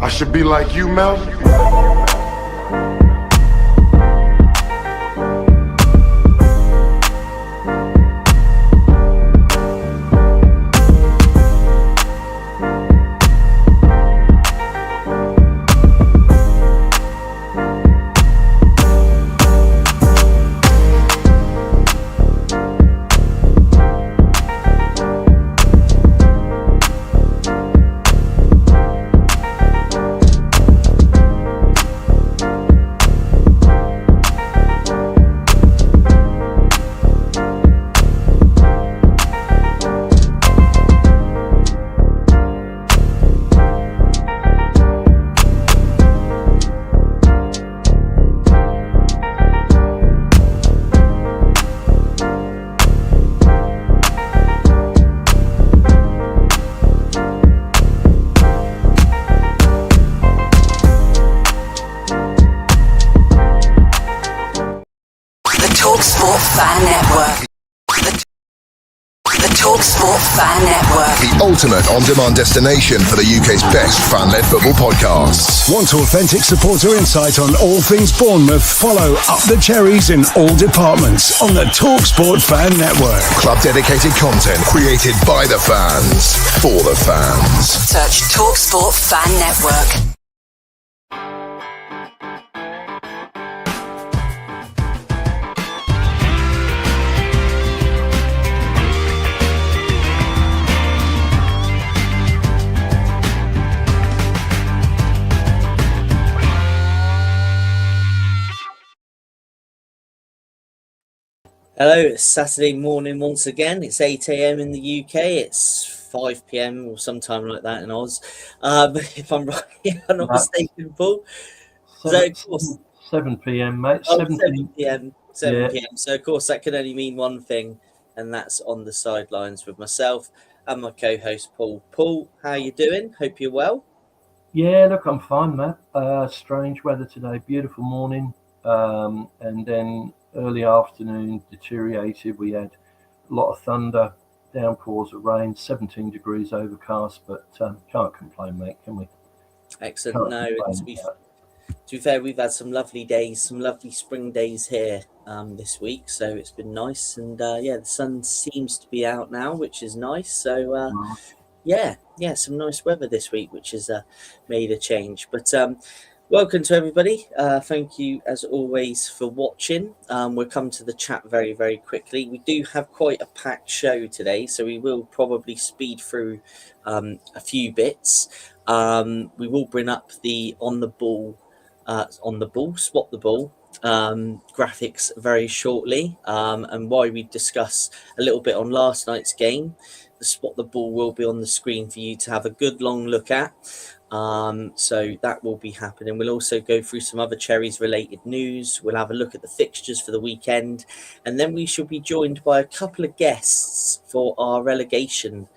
I should be like you, Mel. Ultimate on-demand destination for the UK's best fan-led football podcasts. Want authentic supporter insight on all things Bournemouth? Follow Up the Cherries in all departments on the TalkSport Fan Network. Club-dedicated content created by the fans, for the fans. Search TalkSport Fan Network. Hello, it's Saturday morning once again. It's 8 a.m. in the UK. It's 5 p.m. or sometime like that in Oz. If I'm right, I'm not mistaken, Paul. 7 p.m, mate. Oh, 7 p.m. 7 p.m. So, of course, that can only mean one thing, and that's On the Sidelines with myself and my co-host, Paul. Paul, how you doing? Hope you're well. Yeah, look, I'm fine, mate. Strange weather today. Beautiful morning. And then early afternoon deteriorated. We had a lot of thunder, downpours of rain, 17 degrees overcast, but can't complain, mate, can we? Excellent. To be fair, we've had some lovely days, some lovely spring days here this week, so it's been nice. And the sun seems to be out now, which is nice. So some nice weather this week, which has made a change. But welcome to everybody. Thank you, as always, for watching. We'll come to the chat very, very quickly. We do have quite a packed show today, so we will probably speed through a few bits. We will bring up the spot the ball graphics very shortly, and why we discuss a little bit on last night's game. The spot the ball will be on the screen for you to have a good long look at. So that will be happening. We'll also go through some other Cherries related news. We'll have a look at the fixtures for the weekend, and then we shall be joined by a couple of guests for our relegation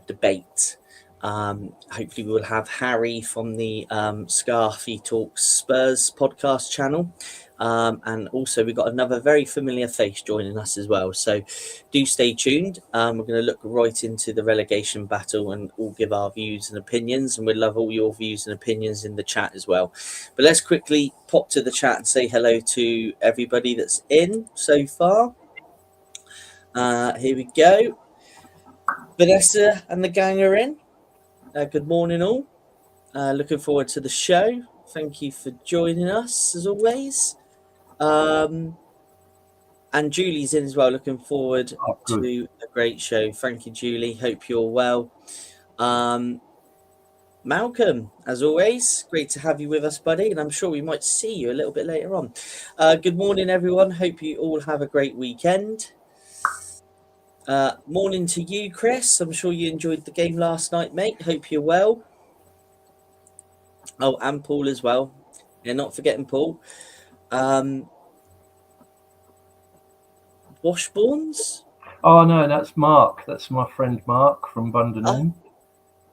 debate. Hopefully we'll have Harry from the Scarfy Talks Spurs podcast channel, and also we've got another very familiar face joining us as well, so do stay tuned. We're going to look right into the relegation battle and all give our views and opinions, and we'd love all your views and opinions in the chat as well. But let's quickly pop to the chat and say hello to everybody that's in so far. Here we go. Vanessa and the gang are in. Good morning, all. Looking forward to the show. Thank you for joining us, as always. And Julie's in as well. Looking forward to a great show. Thank you, Julie. Hope you're well. Malcolm, as always, great to have you with us, buddy. And I'm sure we might see you a little bit later on. Good morning, everyone. Hope you all have a great weekend. Morning to you, Chris. I'm sure you enjoyed the game last night, mate. Hope you're well. Oh, and Paul as well. Yeah, not forgetting Paul. Washbournes? Oh, no, that's Mark. That's my friend Mark from Bundonoon.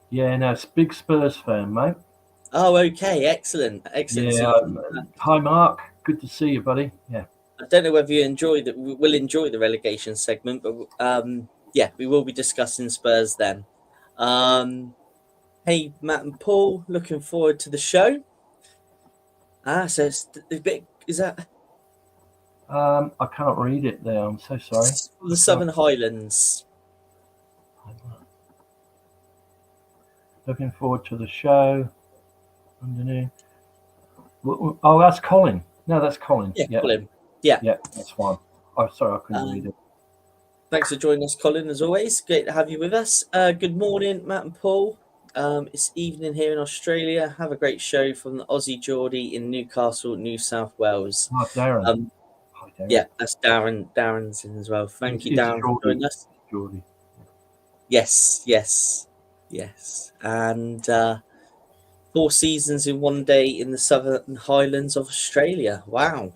Yeah, no, it's a big Spurs fan, mate. Oh, okay. Excellent. Yeah, hi, Mark. Good to see you, buddy. Yeah. I don't know whether you will enjoy the relegation segment, but we will be discussing Spurs then. Hey, Matt and Paul, looking forward to the show. So it's a bit, is that I can't read it there. I'm so sorry. from the Southern Highlands? Looking forward to the show. Underneath. Oh, that's Colin. No, that's Colin. Yeah, Colin. Yeah. Yeah, that's one. Oh, sorry, I couldn't read it. Thanks for joining us, Colin, as always. Great to have you with us. Good morning, Matt and Paul. It's evening here in Australia. Have a great show from the Aussie Geordie in Newcastle, New South Wales. Oh, Darren. Hi, Darren. Yeah, that's Darren. Darren's in as well. Thank you, Darren, for joining us. Geordie. Yes. And 4 seasons in one day in the Southern Highlands of Australia. Wow,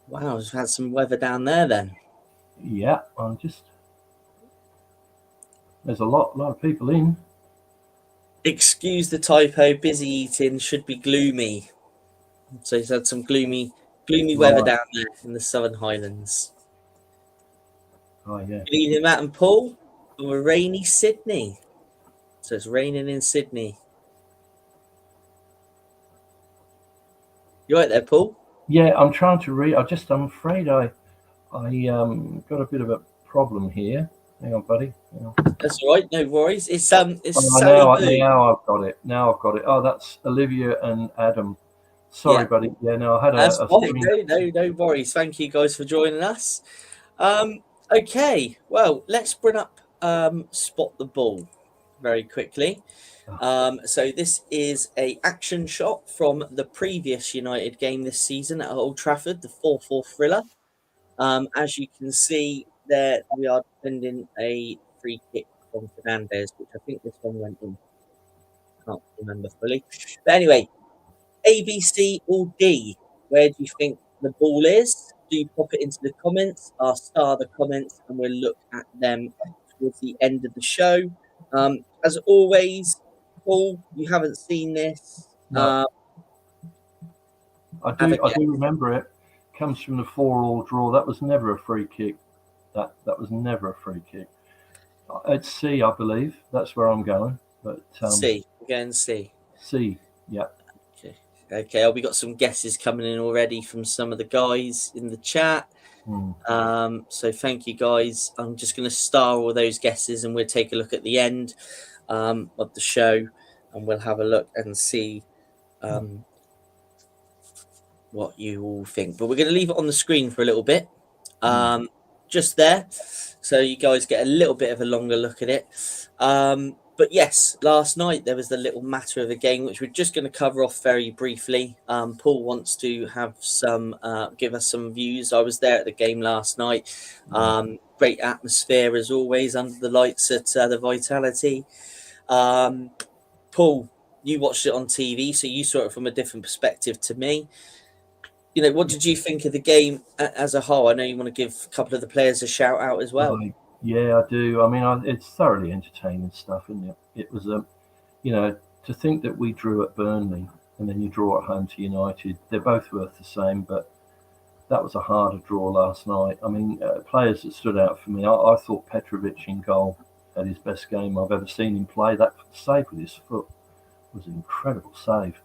we've had some weather down there then. Yeah, there's a lot of people in. Excuse the typo, busy eating, should be gloomy. So he's had some gloomy weather down there in the Southern Highlands. Oh, yeah. Good evening, Matt and Paul, from a rainy Sydney. So it's raining in Sydney. You right there, Paul? Yeah, I'm trying to read. I'm afraid I got a bit of a problem here. Hang on, buddy. Hang on. That's all right, no worries. It's Sally now I've got it. Oh, that's Olivia and Adam. Sorry, buddy. Yeah, no, I had that's fine. No worries. Thank you guys for joining us. Okay, well, let's bring up Spot the Ball very quickly. So this is a action shot from the previous United game this season at Old Trafford, the 4-4 thriller. As you can see there, we are defending a free kick from Fernandez, which I think this one went in. Can't remember fully. But anyway, A, B, C, or D, where do you think the ball is? Do pop it into the comments. I'll star the comments and we'll look at them towards the end of the show. As always, Paul, you haven't seen this. No. I do remember it. Comes from the 4-4 draw. That was never a free kick. That was never a free kick. It's C, I believe. That's where I'm going. But C. Again, C. C. Yeah. Okay. We got some guesses coming in already from some of the guys in the chat. So thank you, guys. I'm just going to star all those guesses, and we'll take a look at the end of the show, and we'll have a look and see what you all think. But we're going to leave it on the screen for a little bit, just there, so you guys get a little bit of a longer look at it. But yes, last night there was the little matter of a game, which we're just going to cover off very briefly. Paul wants to have some, give us some views. I was there at the game last night. Great atmosphere as always under the lights at the Vitality. Paul, you watched it on TV, so you saw it from a different perspective to me. You know, what did you think of the game as a whole? I know you want to give a couple of the players a shout out as well. Yeah, I do. I mean, it's thoroughly entertaining stuff, isn't it? It was, to think that we drew at Burnley and then you draw at home to United. They're both worth the same, but that was a harder draw last night. I mean, players that stood out for me. I thought Petrovic in goal had his best game I've ever seen him play. That save with his foot was an incredible save.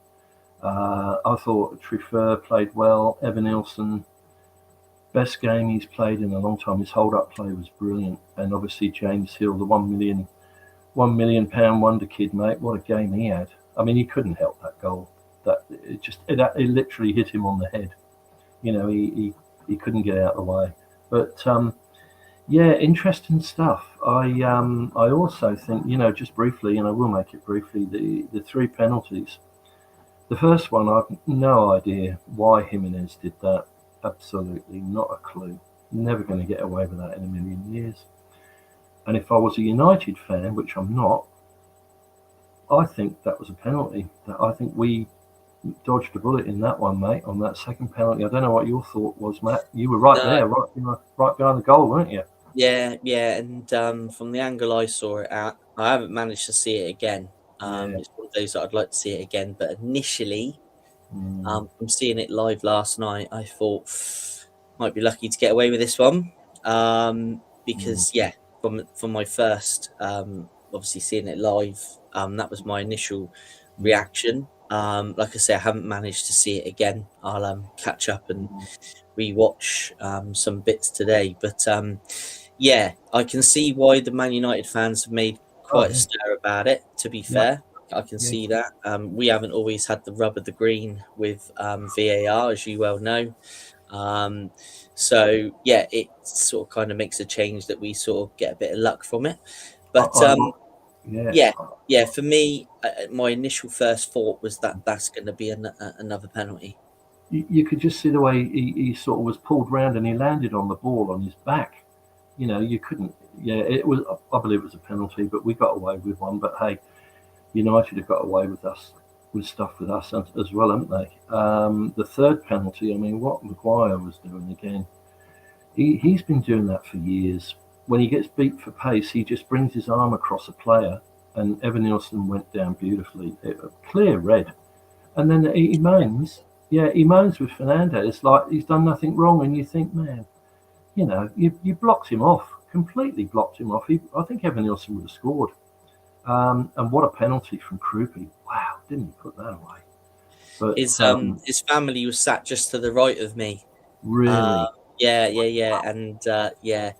I thought Triffer played well. Evan Nilsson, best game he's played in a long time. His hold-up play was brilliant. And obviously James Hill, the £1 million wonder kid, mate. What a game he had. I mean, he couldn't help that goal. It literally hit him on the head. You know, he couldn't get out of the way. But yeah, interesting stuff. I also think, just briefly, and I will make it briefly, the 3 penalties. The first one, I've no idea why Jimenez did that. Absolutely not a clue. Never going to get away with that in a million years. And if I was a United fan, which I'm not, I think that was a penalty. I think we dodged a bullet in that one, mate, on that second penalty. I don't know what your thought was, Matt. You were right there, right behind the goal, weren't you? Yeah. And from the angle I saw it at, I haven't managed to see it again. It's one of those that I'd like to see it again. But initially, from seeing it live last night, I thought might be lucky to get away with this one. Because from my first obviously seeing it live, that was my initial reaction. Like I say, I haven't managed to see it again. I'll catch up and rewatch some bits today. But yeah, I can see why the Man United fans have made quite a stir about it, to be fair. I can see that. We haven't always had the rub of the green with VAR, as you well know. So yeah, it sort of kind of makes a change that we sort of get a bit of luck from it. But yeah, for me, my initial first thought was that that's going to be another penalty. You could just see the way he sort of was pulled round and he landed on the ball on his back. You know, you couldn't. Yeah, it was. I believe it was a penalty, but we got away with one. But hey, United have got away with us as well, haven't they? The third penalty. I mean, what Maguire was doing again. He's been doing that for years. When he gets beat for pace, he just brings his arm across a player, and Evan Nielsen went down beautifully. Clear red, and then he moans. Yeah, he moans with Fernandes like he's done nothing wrong, and you think, man, you know, you blocked him off, completely blocked him off. I think Evan Nielsen would have scored. And what a penalty from Krupi. Wow, didn't he put that away? But his family was sat just to the right of me. Really? Yeah. And yeah,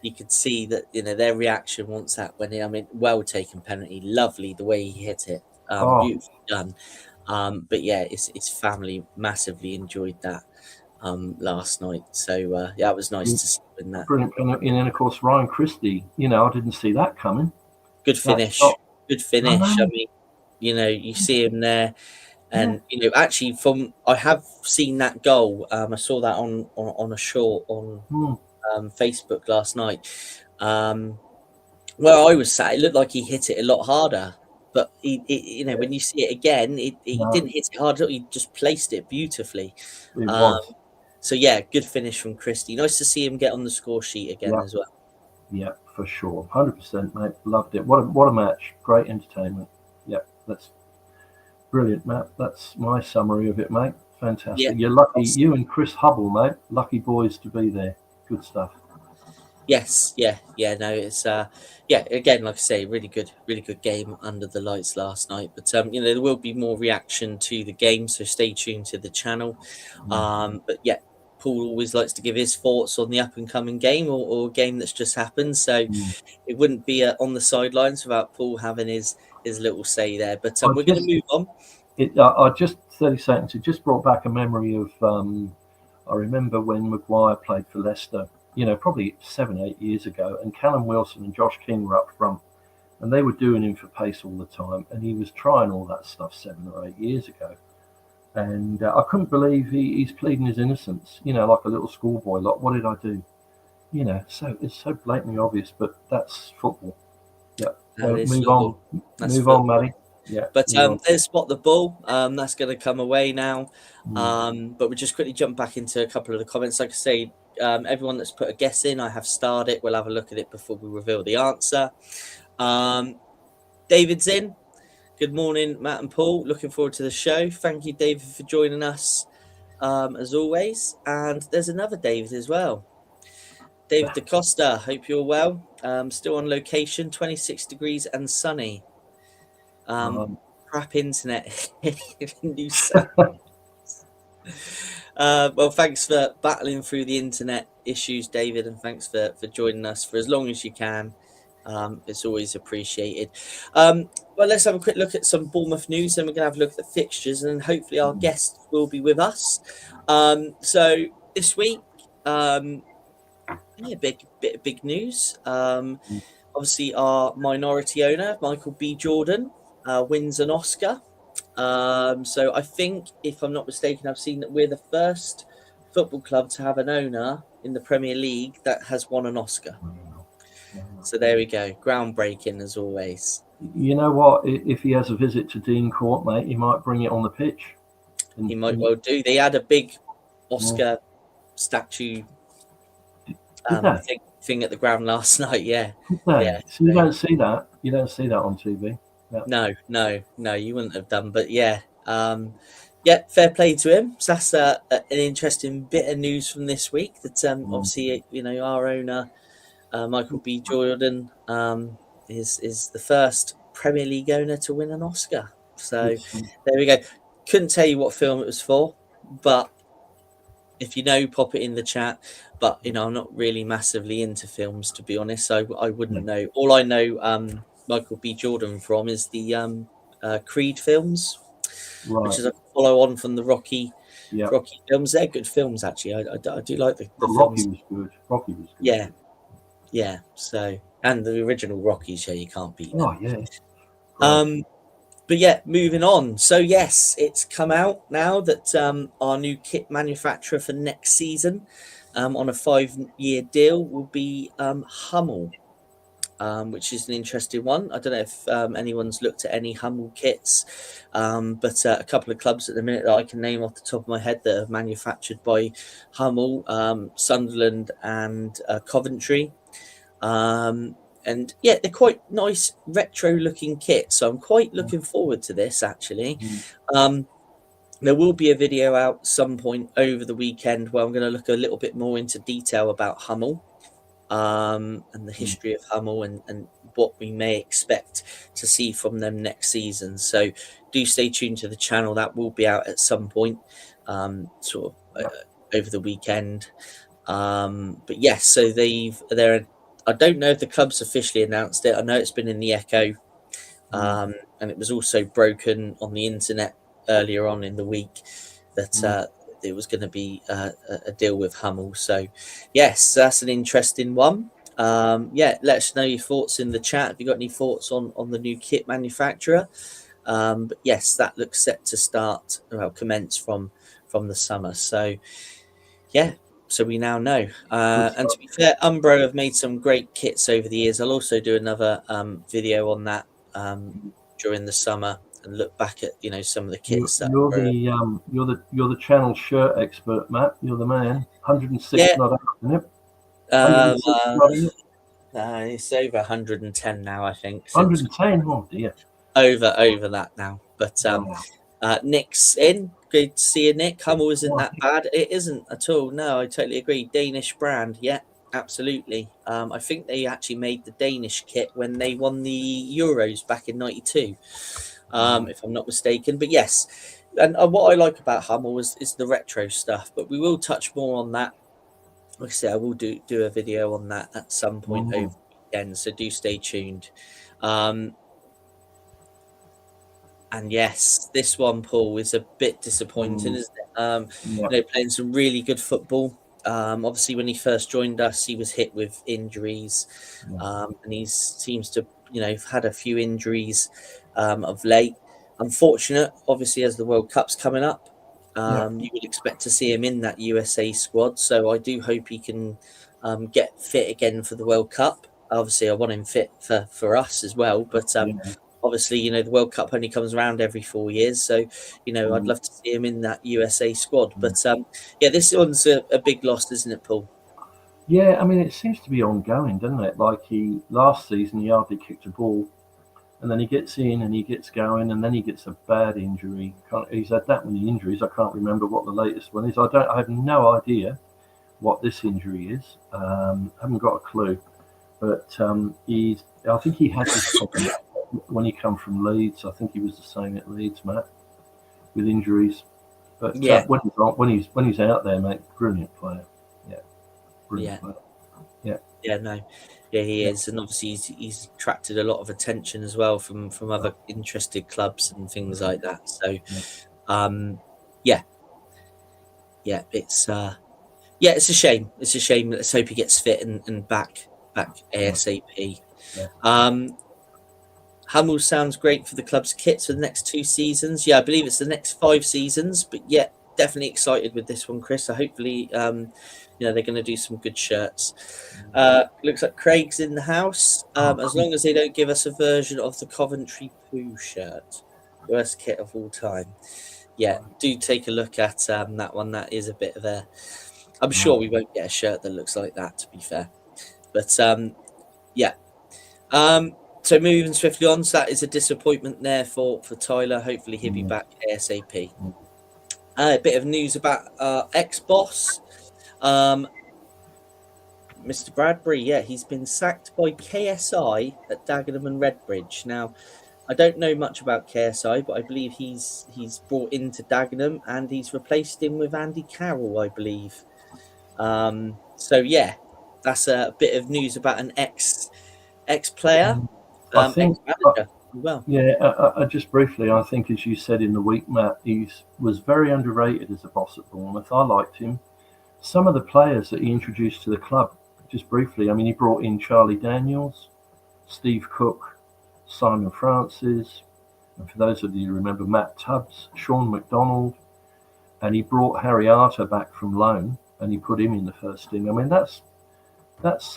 you could see that, you know, their reaction once that went in. I mean, well taken penalty, lovely the way he hit it. Beautifully done. But yeah, his family massively enjoyed that last night. So yeah, it was nice to see that. Brilliant. And then of course Ryan Christie, you know, I didn't see that coming. Good finish. I mean, you know, you see him there, and you know, actually, I have seen that goal. I saw that on a short on Facebook last night. Where I was sat, it looked like he hit it a lot harder. But you know, when you see it again, he didn't hit it hard. He just placed it beautifully. So yeah, good finish from Christie. Nice to see him get on the score sheet again as well. Yeah, for sure, 100%, mate. Loved it. What a match! Great entertainment. Yeah, that's brilliant, Matt. That's my summary of it, mate. Fantastic. Yeah, you're lucky. You and Chris Hubble, mate. Lucky boys to be there. Good stuff. Yes, yeah. No, it's again, like I say, really good game under the lights last night. But you know, there will be more reaction to the game, so stay tuned to the channel. But yeah, Paul always likes to give his thoughts on the up and coming game or game that's just happened. So it wouldn't be on the sidelines without Paul having his little say there. But we're going to move on. I just 30 seconds. It just brought back a memory of. I remember when Maguire played for Leicester. You know, probably 7-8 years ago, and Callum Wilson and Josh King were up front, and they were doing him for pace all the time, and he was trying all that stuff 7 or 8 years ago, and I couldn't believe he's pleading his innocence, you know, like a little schoolboy, like, what did I do? You know, so it's so blatantly obvious, but that's football. Yeah, move on, Matty. Yeah, but there's Spot the Ball. That's going to come away now. But we'll just quickly jump back into a couple of the comments. Like I say, everyone that's put a guess in, I have starred it. We'll have a look at it before we reveal the answer. David's in. Good morning, Matt and Paul. Looking forward to the show. Thank you, David, for joining us as always. And there's another David as well. David DaCosta, hope you're well. Still on location, 26 degrees and sunny. Crap internet in New South. Well, thanks for battling through the internet issues, David, and thanks for joining us for as long as you can. It's always appreciated. Well, let's have a quick look at some Bournemouth news, and we're going to have a look at the fixtures, and hopefully our guest will be with us. So this week, big news. Obviously, our minority owner, Michael B. Jordan, wins an Oscar. So I think, if I'm not mistaken, I've seen that we're the first football club to have an owner in the Premier League that has won an Oscar. So there we go. Groundbreaking as always. You know what? If he has a visit to Dean Court, mate, he might bring it on the pitch. He might well do. They had a big Oscar statue thing at the ground last night. Yeah. So you don't see that. You don't see that on TV. No, you wouldn't have done. But yeah, fair play to him. So that's an interesting bit of news from this week. That obviously, you know, our owner, Michael B. Jordan, is the first Premier League owner to win an Oscar. So It's, there we go. Couldn't tell you what film it was for, but if you know, pop it in the chat. But I'm not really massively into films, to be honest, so I wouldn't know. All I know Michael B. Jordan from is the Creed films, which is a follow on from the Rocky films. They're good films, actually. I do like the Rocky films. was good. Rocky was good. Yeah. So, and the original Rockies, you can't beat them. Oh yeah. But yeah, moving on. So yes, it's come out now that our new kit manufacturer for next season, on a 5-year deal, will be Hummel, which is an interesting one. I don't know if anyone's looked at any Hummel kits, but a couple of clubs at the minute that I can name off the top of my head that are manufactured by Hummel, Sunderland and Coventry. And yeah, they're quite nice retro looking kits, so I'm quite looking forward to this, actually. There will be a video out some point over the weekend where I'm going to look a little bit more into detail about Hummel, and the history of Hummel, and what we may expect to see from them next season. So do stay tuned to the channel. That will be out at some point, over the weekend. But yes, so they're I don't know if the club's officially announced it. I know it's been in the Echo, and it was also broken on the internet earlier on in the week that it was going to be a deal with Hummel. So yes, that's an interesting one. Let us know your thoughts in the chat. Have you got any thoughts on the new kit manufacturer? But yes, that looks set to commence from the summer. So yeah. So we now know. And to be fair, Umbro have made some great kits over the years. I'll also do another video on that during the summer and look back at some of the kits. You're the channel shirt expert, Matt. You're the man. 106 not out, isn't it? 106 not in it? It's over 110 now, I think. 110. Oh dear. Over that now. But Nick's in. Good to see you, Nick. Hummel isn't that bad. It isn't at all. No, I totally agree. Danish brand. Yeah, absolutely. I think they actually made the Danish kit when they won the Euros back in '92, if I'm not mistaken. But yes, and what I like about Hummel is the retro stuff. But we will touch more on that. Like I said, I will do a video on that at some point over the weekend. So do stay tuned. And yes, this one, Paul, is a bit disappointing, isn't it? Playing some really good football. Obviously, when he first joined us, he was hit with injuries, and he seems to, have had a few injuries of late. Unfortunate, obviously, as the World Cup's coming up, you would expect to see him in that USA squad. So I do hope he can get fit again for the World Cup. Obviously, I want him fit for us as well, but. Obviously, the World Cup only comes around every 4 years. So, I'd love to see him in that USA squad. But, this one's a big loss, isn't it, Paul? Yeah, I mean, it seems to be ongoing, doesn't it? Like last season, he hardly kicked a ball. And then he gets in and he gets going and then he gets a bad injury. He's had that many injuries. I can't remember what the latest one is. I have no idea what this injury is. I haven't got a clue. But I think he had this problem when he come from Leeds. I think he was the same at Leeds, Matt, with injuries. But when he's out there, mate, brilliant player. Yeah, brilliant player. He is, and obviously he's attracted a lot of attention as well from other interested clubs and things like that. So, it's a shame. It's a shame. Let's hope he gets fit and back ASAP. Hummel sounds great for the club's kits for the next 2 seasons. Yeah, I believe it's the next 5 seasons. But yeah, definitely excited with this one, Chris. So hopefully, they're going to do some good shirts. Looks like Craig's in the house. As long as they don't give us a version of the Coventry Poo shirt, worst kit of all time. Yeah, do take a look at that one. That is a bit of a. I'm sure we won't get a shirt that looks like that, to be fair. But so moving swiftly on, so that is a disappointment there for Tyler. Hopefully he'll be back ASAP. A bit of news about ex-boss. Mr. Bradbury, yeah, he's been sacked by KSI at Dagenham and Redbridge. Now, I don't know much about KSI, but I believe he's brought into Dagenham and he's replaced him with Andy Carroll, I believe. So yeah, that's a bit of news about an ex player, I think, ex manager as well. yeah, just briefly, I think, as you said in the week, Matt, he was very underrated as a boss at Bournemouth. I liked him. Some of the players that he introduced to the club, just briefly, I mean, he brought in Charlie Daniels, Steve Cook, Simon Francis, and for those of you who remember, Matt Tubbs, Sean McDonald, and he brought Harry Arter back from loan, and he put him in the first team. I mean, that's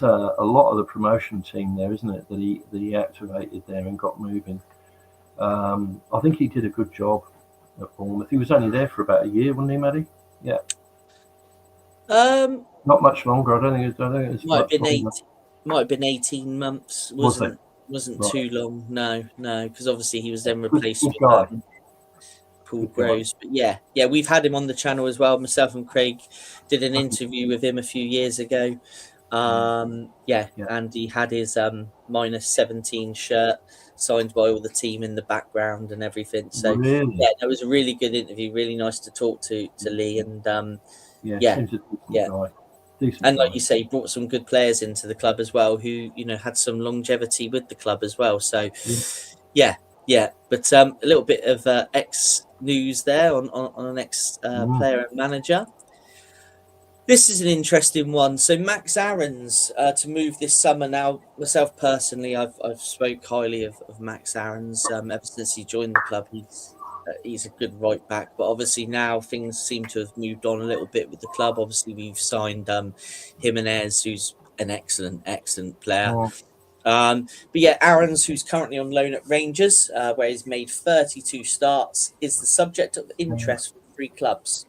a lot of the promotion team there, isn't it? That he activated there and got moving. I think he did a good job at Bournemouth. He was only there for about a year, wasn't he, Matty? Yeah. Not much longer. I don't think it was Might have much been longer. might have been 18 months. Wasn't too long. No, because obviously he was then replaced Good with guy. Paul Groves. But yeah, we've had him on the channel as well. Myself and Craig did an interview with him a few years ago. And he had his -17 shirt signed by all the team in the background and everything. So Really? yeah, it was a really good interview. Really nice to talk to Lee, and Seems a decent guy. Decent and like guy. you say, he brought some good players into the club as well, who had some longevity with the club as well. So yeah. But a little bit of ex news there on an ex player and manager. This is an interesting one. So Max Aarons to move this summer. Now, myself personally, I've spoke highly of Max Aarons ever since he joined the club. He's a good right back, but obviously now things seem to have moved on a little bit with the club. Obviously, we've signed Jimenez, who's an excellent player. But yeah, Aarons, who's currently on loan at Rangers, where he's made 32 starts, is the subject of interest from 3 clubs.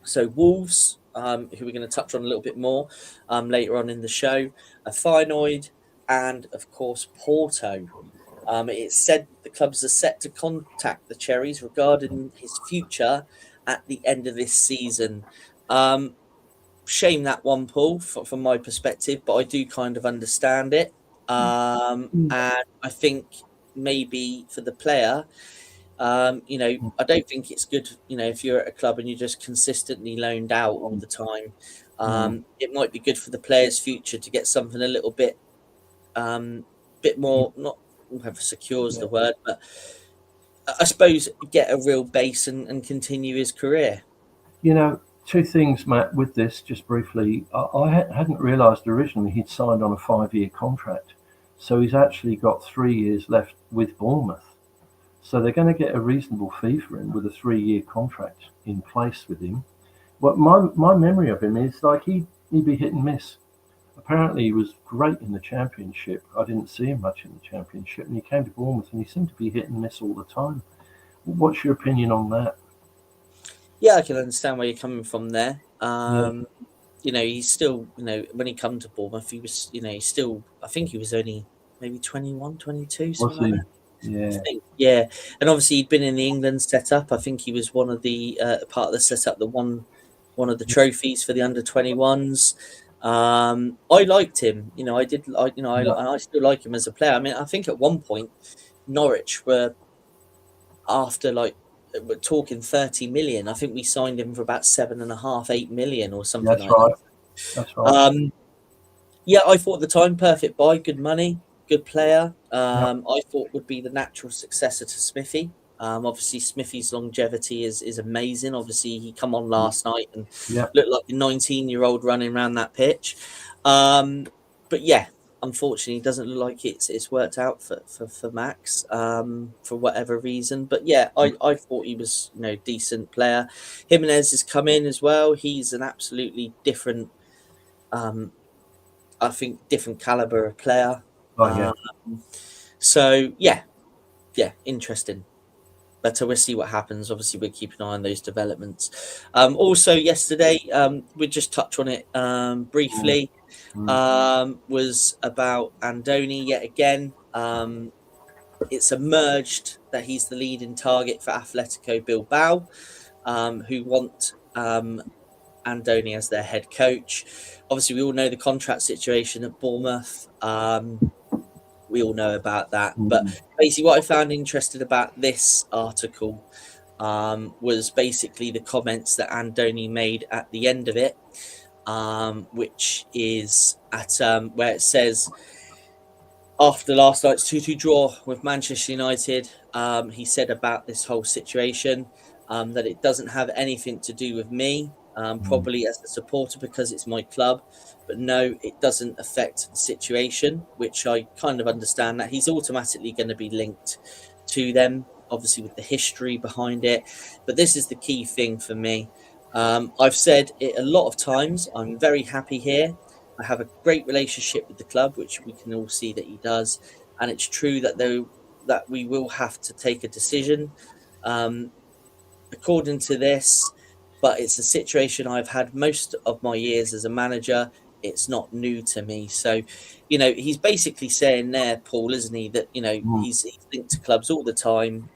So Wolves, who we're going to touch on a little bit more later on in the show, Feyenoord, and of course Porto. It's said the clubs are set to contact the Cherries regarding his future at the end of this season. Shame that one, Paul, from my perspective, but I do kind of understand it. And I think maybe for the player, I don't think it's good, if you're at a club and you're just consistently loaned out all the time. It might be good for the player's future to get something a little bit more, not whether secure is the word, but I suppose get a real base and continue his career. 2 things, Matt, with this, just briefly. I hadn't realised originally he'd signed on a 5-year contract. So he's actually got 3 years left with Bournemouth. So they're going to get a reasonable fee for him with a 3-year contract in place with him. But my memory of him is like he'd be hit and miss. Apparently he was great in the Championship. I didn't see him much in the Championship. And he came to Bournemouth and he seemed to be hit and miss all the time. What's your opinion on that? Yeah, I can understand where you're coming from there. He's still, when he come to Bournemouth, he was, he's still, I think he was only maybe 21, 22, something like that. Yeah. And obviously he'd been in the England setup. I think he was one of the part of the setup that won one of the trophies for the under-21s. I liked him. I still like him as a player. I mean, I think at one point Norwich were after we're talking 30 million. I think we signed him for about 7.5, 8 million or something like that. That's right. I thought at the time, perfect buy, good money, good player. I thought would be the natural successor to Smithy. Obviously, Smithy's longevity is amazing. Obviously, he come on last night and looked like a 19-year-old running around that pitch. But yeah, unfortunately, it doesn't look like it's worked out for Max for whatever reason. But yeah, I thought he was decent player. Jimenez has come in as well. He's an absolutely different, I think, different caliber of player. So yeah, interesting. But we'll see what happens. Obviously, we'll keep an eye on those developments. Also, yesterday, we just touch on it briefly. Was about Andoni yet again. It's emerged that he's the leading target for Atletico Bilbao, who want Andoni as their head coach. Obviously, we all know the contract situation at Bournemouth. We all know about that. But basically, what I found interesting about this article was basically the comments that Andoni made at the end of it, which is at where it says, after last night's 2-2 draw with Manchester United, he said about this whole situation that it doesn't have anything to do with me, probably as a supporter because it's my club. But no, it doesn't affect the situation, which I kind of understand that he's automatically going to be linked to them, obviously with the history behind it. But this is the key thing for me. I've said it a lot of times. I'm very happy here. I have a great relationship with the club, which we can all see that he does. And it's true that we will have to take a decision according to this, but it's a situation I've had most of my years as a manager. It's not new to me. So, he's basically saying there, Paul, isn't he, that, he's linked to clubs all the time.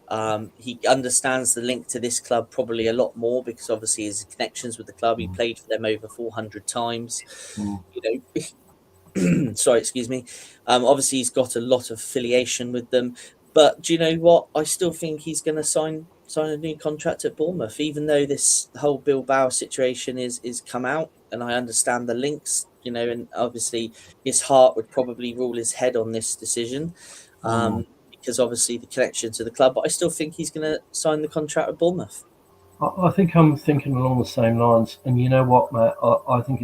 He understands the link to this club probably a lot more because obviously his connections with the club, he played for them over 400 times. Sorry, excuse me. Obviously he's got a lot of affiliation with them. But do you know what? I still think he's going to sign a new contract at Bournemouth, even though this whole Bilbao situation is come out, and I understand the links, and obviously his heart would probably rule his head on this decision, because obviously the connection to the club. But I still think he's going to sign the contract at Bournemouth. I think I'm thinking along the same lines, and you know what, Matt? I think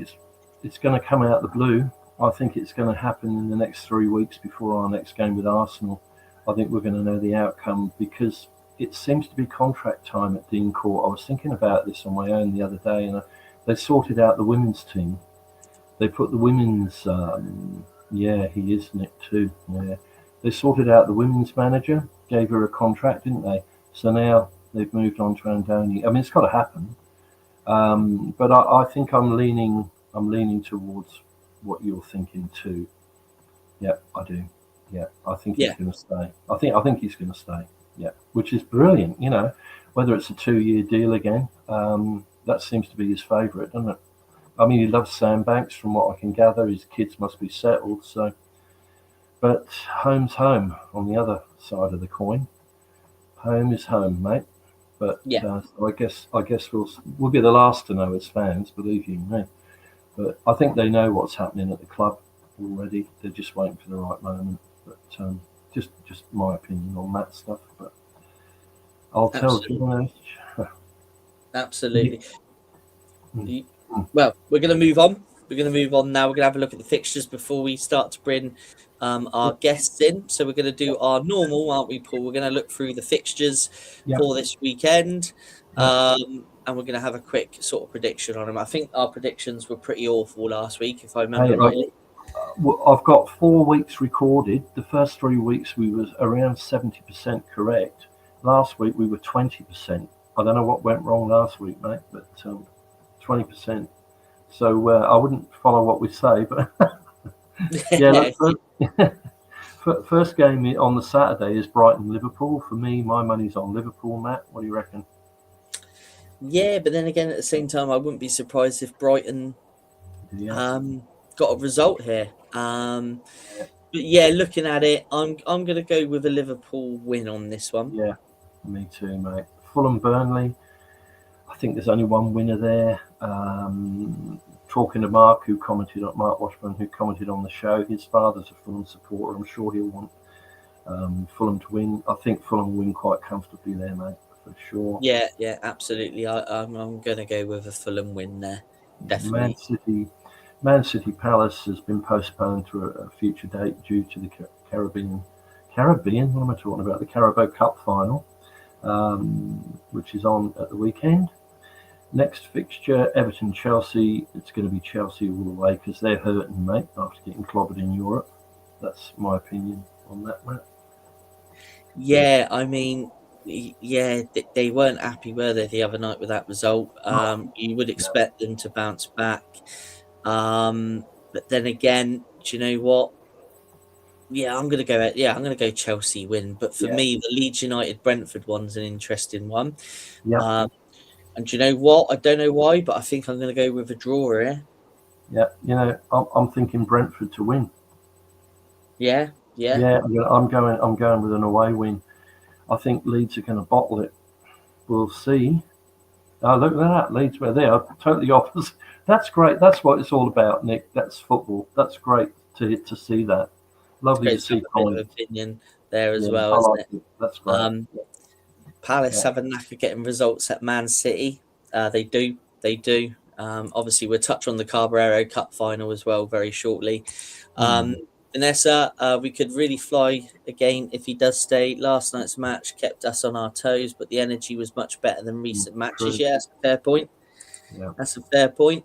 it's going to come out of the blue. I think it's going to happen in the next 3 weeks before our next game with Arsenal. I think we're going to know the outcome because it seems to be contract time at Dean Court. I was thinking about this on my own the other day, and they sorted out the women's team. They put the women's, he is Nick too. Yeah, they sorted out the women's manager, gave her a contract, didn't they? So now they've moved on to Andoni. I mean, it's got to happen. But I think I'm leaning towards what you're thinking too. Yeah, I do. Yeah, I think he's going to stay. I think he's going to stay. Yeah, which is brilliant. Whether it's a 2-year deal again, that seems to be his favourite, doesn't it? I mean, he loves Sandbanks, from what I can gather. His kids must be settled. So, but home's home on the other side of the coin. Home is home, mate. But so I guess we'll be the last to know as fans, believe you me. But I think they know what's happening at the club already. They're just waiting for the right moment. But just my opinion on that stuff. But I'll tell you. Absolutely. Well, we're going to move on. Now. We're going to have a look at the fixtures before we start to bring our guests in. So we're going to do our normal, aren't we, Paul? We're going to look through the fixtures for this weekend. And we're going to have a quick sort of prediction on them. I think our predictions were pretty awful last week, if I remember rightly. I've got 4 weeks recorded. The first 3 weeks we was around 70% correct. Last week we were 20%. I don't know what went wrong last week, mate, but 20%. So I wouldn't follow what we say, but first game on the Saturday is Brighton-Liverpool. For me, my money's on Liverpool, Matt. What do you reckon? Yeah, but then again, at the same time, I wouldn't be surprised if Brighton got a result here. But yeah, looking at it, I'm going to go with a Liverpool win on this one. Yeah, me too, mate. Fulham Burnley. I think there's only one winner there. Talking to Mark Washburn, who commented on the show, his father's a Fulham supporter. I'm sure he'll want Fulham to win. I think Fulham will win quite comfortably there, mate, for sure. Yeah, absolutely. I'm going to go with a Fulham win there, definitely. Man City Palace has been postponed to a future date due to the Caribbean. What am I talking about? The Carabao Cup final, which is on at the weekend. Next fixture, Everton-Chelsea. It's going to be Chelsea all the way because they're hurting, mate, after getting clobbered in Europe. That's my opinion on that, mate. Yeah, I mean, they weren't happy, were they, the other night with that result? You would expect them to bounce back. But then again, do you know what? Yeah, I'm going to go Chelsea win. But for me, the Leeds United-Brentford one's an interesting one. Yeah. And do you know what? I don't know why, but I think I'm going to go with a draw here. Yeah, I'm thinking Brentford to win. Yeah. I'm going with an away win. I think Leeds are going to bottle it. We'll see. Oh, look at that. Leeds were there. Totally opposite. That's great. That's what it's all about, Nick. That's football. That's great to see that. Lovely to see Colin. Opinion there as well, I isn't like it? That's great. Palace have a knack of getting results at Man City. They do. Obviously, we'll touch on the Carabao Cup final as well very shortly. Vanessa, we could really fly again if he does stay. Last night's match kept us on our toes, but the energy was much better than recent matches. True. Yeah, that's a fair point. Yeah. That's a fair point.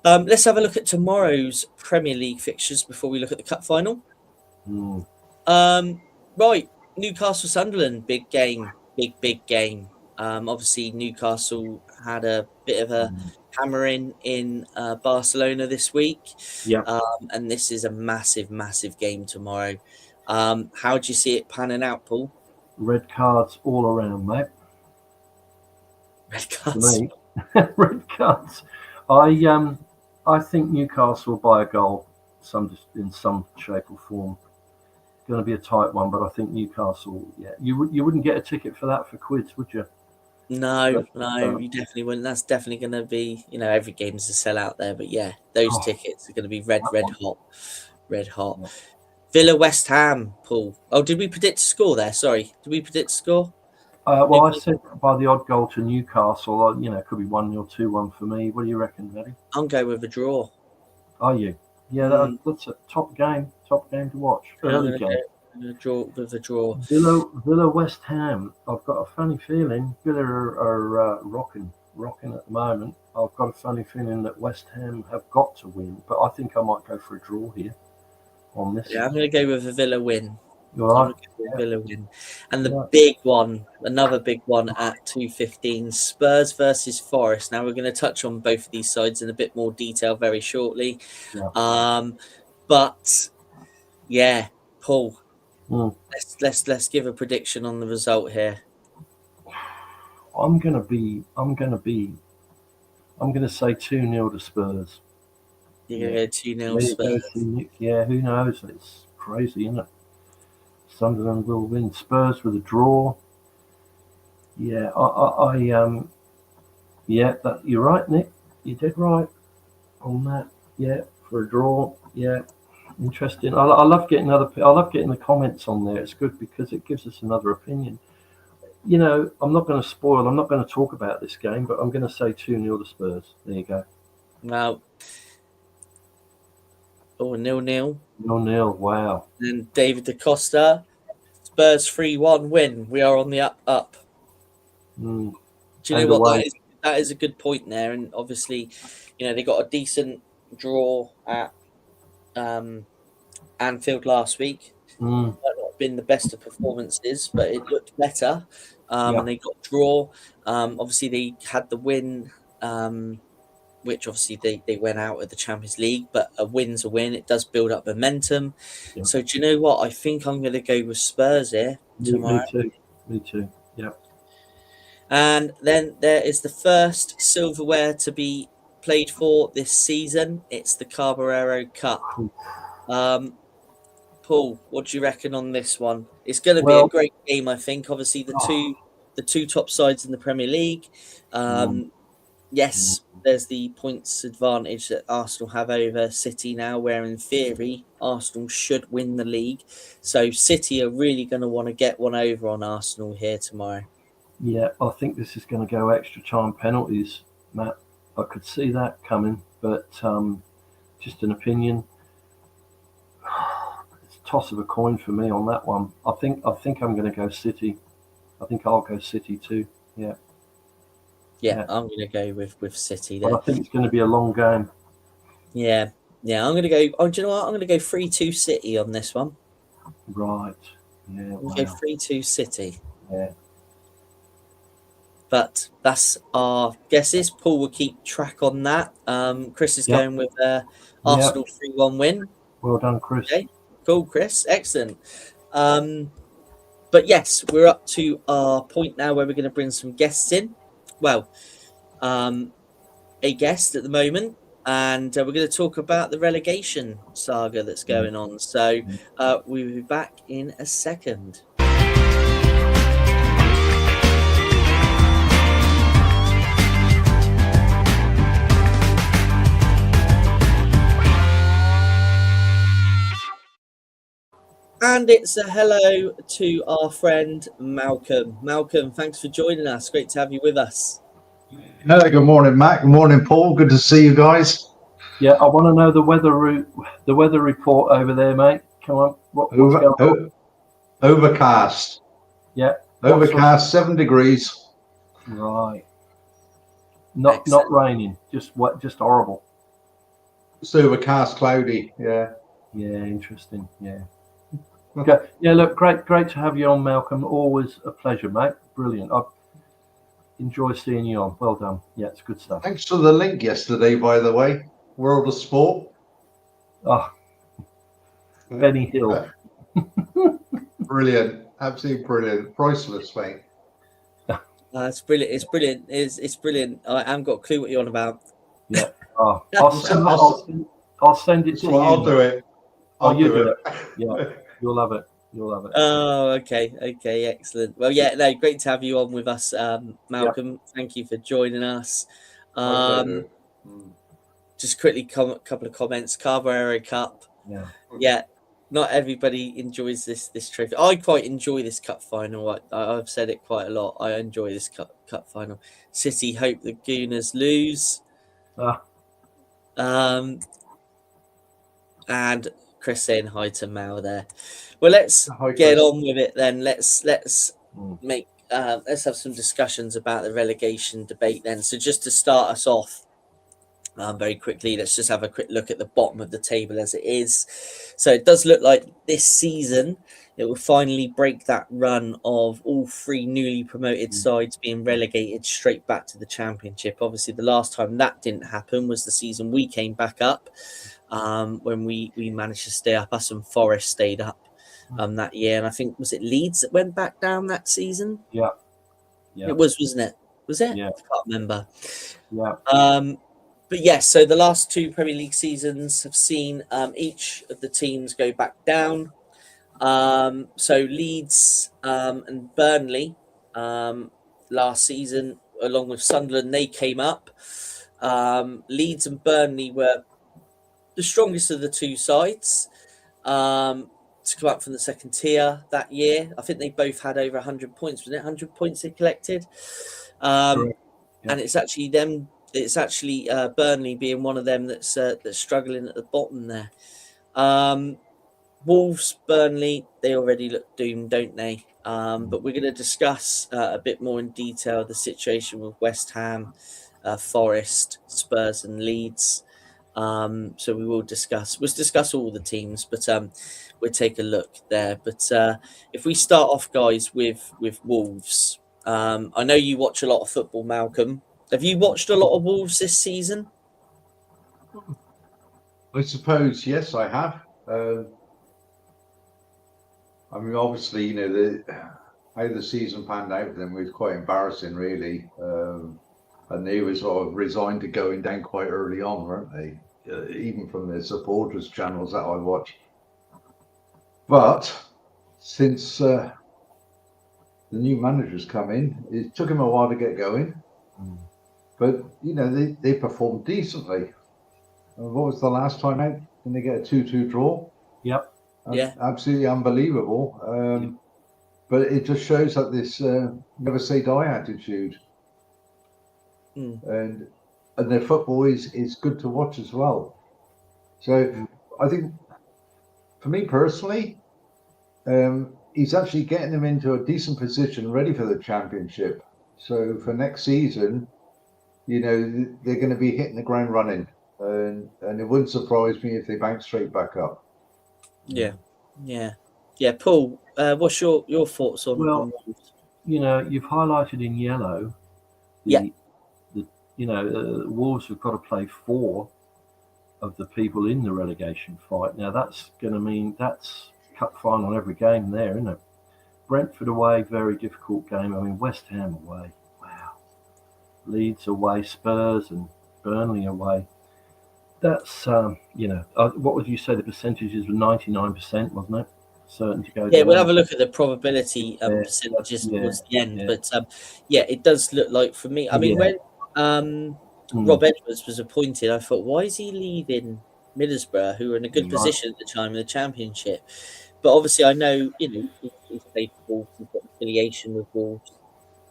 Let's have a look at tomorrow's Premier League fixtures before we look at the cup final. Right, Newcastle Sunderland, big game. Obviously, Newcastle had a bit of a hammering in Barcelona this week. And this is a massive game tomorrow. How do you see it panning out, Paul? Red cards all around, mate. Red cards. For me. Red cards. I think Newcastle will buy a goal in some shape or form. Going to be a tight one, but I think Newcastle. Yeah, you wouldn't get a ticket for that for quids, would you? No, you definitely wouldn't. That's definitely going to be, every game's a sellout there. But yeah, those tickets are going to be red hot. Yeah. Villa West Ham, Paul. Oh, did we predict a score there? Sorry, did we predict a score? Well, I said by the odd goal to Newcastle. It could be 1-0, 2-1 for me. What do you reckon, Eddie? I'm going with a draw. Are you? Yeah, that's a top game to watch. Early game. With a draw. Villa West Ham. I've got a funny feeling Villa are rocking at the moment. I've got a funny feeling that West Ham have got to win, but I think I might go for a draw here on this. Yeah, I'm going to go with a Villa win. You're right. Villa win. And the big one, another big one at 2:15, Spurs versus Forest. Now we're going to touch on both of these sides in a bit more detail very shortly. But yeah, Paul, let's give a prediction on the result here. I'm gonna say 2-0 to Spurs. You're gonna go 2-0 Spurs. Yeah, who knows? It's crazy, isn't it? Sunderland will win. Spurs with a draw. Yeah, you're right, Nick. You did right on that. Yeah, for a draw. Yeah, interesting. I love getting the comments on there. It's good because it gives us another opinion. I'm not going to spoil. I'm not going to talk about this game, but I'm going to say 2-0 to Spurs. There you go. Now, 0-0. 0-0. Wow. And David Da Costa, Spurs 3-1 win. We are on the up. Do you know what that is? That is a good point there. And obviously, they got a decent draw at Anfield last week. Might not have been the best of performances, but it looked better. And they got a draw. Obviously, they had the win, which obviously they went out of the Champions League, but a win's a win. It does build up momentum. Yeah. So do you know what? I think I'm going to go with Spurs here tomorrow. Me too. Yeah. And then there is the first silverware to be played for this season. It's the Carabao Cup. Paul, what do you reckon on this one? It's going to be a great game, I think. Obviously, the two top sides in the Premier League. Yes, there's the points advantage that Arsenal have over City now, where in theory Arsenal should win the league. So City are really going to want to get one over on Arsenal here tomorrow. Yeah, I think this is going to go extra time penalties, Matt. I could see that coming, but just an opinion. It's a toss of a coin for me on that one. I think I'm going to go City. I think I'll go City too. Yeah. Yeah, I'm going to go with City there. But I think it's going to be a long game. Yeah, I'm going to go. Oh, do you know what? I'm going to go 3-2 City on this one. Right. Yeah. We'll go 3-2 City. Yeah. But that's our guesses. Paul will keep track on that. Chris is going with Arsenal 3-1 win. Well done, Chris. Okay. Cool, Chris. Excellent. But yes, we're up to our point now where we're going to bring some guests in. a guest at the moment, and we're going to talk about the relegation saga that's going on. So we'll be back in a second. And it's a hello to our friend Malcolm. Malcolm, thanks for joining us. Great to have you with us. Good morning, Matt. Good morning, Paul. Good to see you guys. Yeah, I want to know the weather report over there, mate. Come on, what's going on? Overcast. Yeah, overcast, 7 degrees. Right. Not raining, just horrible. It's overcast, cloudy. Yeah. Yeah, interesting. Yeah. Okay. Yeah, look, great to have you on, Malcolm. Always a pleasure, mate. Brilliant. I enjoy seeing you on. Well done. Yeah, it's good stuff. Thanks for the link yesterday, by the way. World of Sport. Oh, Benny Hill. Brilliant. Absolutely brilliant. Priceless, mate. It's brilliant. It's brilliant. It's brilliant. I haven't got a clue what you're on about. Yeah. Oh, I'll send it to you. I'll do it. You do it. Yeah. You'll love it. Oh, okay, excellent. Well, yeah, no, great to have you on with us, Malcolm. Yep. Thank you for joining us. Just quickly, couple of comments. Carboero Cup. Yeah. Not everybody enjoys this trophy. I quite enjoy this cup final. I've said it quite a lot. I enjoy this cup final. City hope the Gooners lose. And Chris saying hi to Mal there. Well, let's get on with it then. Let's have some discussions about the relegation debate then. So just to start us off very quickly, let's just have a quick look at the bottom of the table as it is. So it does look like this season it will finally break that run of all three newly promoted sides being relegated straight back to the Championship. Obviously, the last time that didn't happen was the season we came back up. When we managed to stay up. Us and Forest stayed up that year, and I think was it Leeds that went back down that season? Yeah. It was, wasn't it? Was it? Yeah. I can't remember. Yeah. But yes, so the last two Premier League seasons have seen each of the teams go back down. So Leeds and Burnley last season, along with Sunderland, they came up. Leeds and Burnley were the strongest of the two sides to come up from the second tier that year. I think they both had over 100 points. Wasn't it 100 points they collected? And it's actually them. It's actually Burnley being one of them that's struggling at the bottom there. Wolves, Burnley, they already look doomed, don't they? But we're going to discuss a bit more in detail the situation with West Ham, Forest, Spurs and Leeds. So we'll discuss all the teams, but we'll take a look there. But if we start off, guys, with Wolves, I know you watch a lot of football, Malcolm. Have you watched a lot of Wolves this season? I suppose, yes, I have. I mean, obviously, you know, how the season panned out for them was quite embarrassing, really. And they were sort of resigned to going down quite early on, weren't they? Even from the supporters channels that I watch. But since the new managers come in, it took him a while to get going. But, you know, they performed decently. What was the last time out? Didn't they get a 2-2 draw? Yep. Yeah. Absolutely unbelievable. But it just shows that this never say die attitude. And their football is good to watch as well. So I think, for me personally, he's actually getting them into a decent position, ready for the Championship. So for next season, you know, they're going to be hitting the ground running, and it wouldn't surprise me if they bounce straight back up. Yeah. Paul, what's your thoughts on? Well, you know, you've highlighted in yellow. Wolves have got to play 4 of the people in the relegation fight. Now that's going to mean that's cup final every game there, isn't it? Brentford away, very difficult game. I mean, West Ham away, wow. Leeds away, Spurs and Burnley away. That's what would you say the percentages were? 99%, wasn't it? Certain to go. Yeah, down. we'll have a look at the probability Yeah, percentages yeah, towards the end. yeah. But it does look like for me. I mean, Yeah. when Rob Edwards was appointed, I thought, why is he leaving Middlesbrough, who were in a good position at the time in the Championship? But obviously, I know, he's played for Wolves, he's got affiliation with Wolves.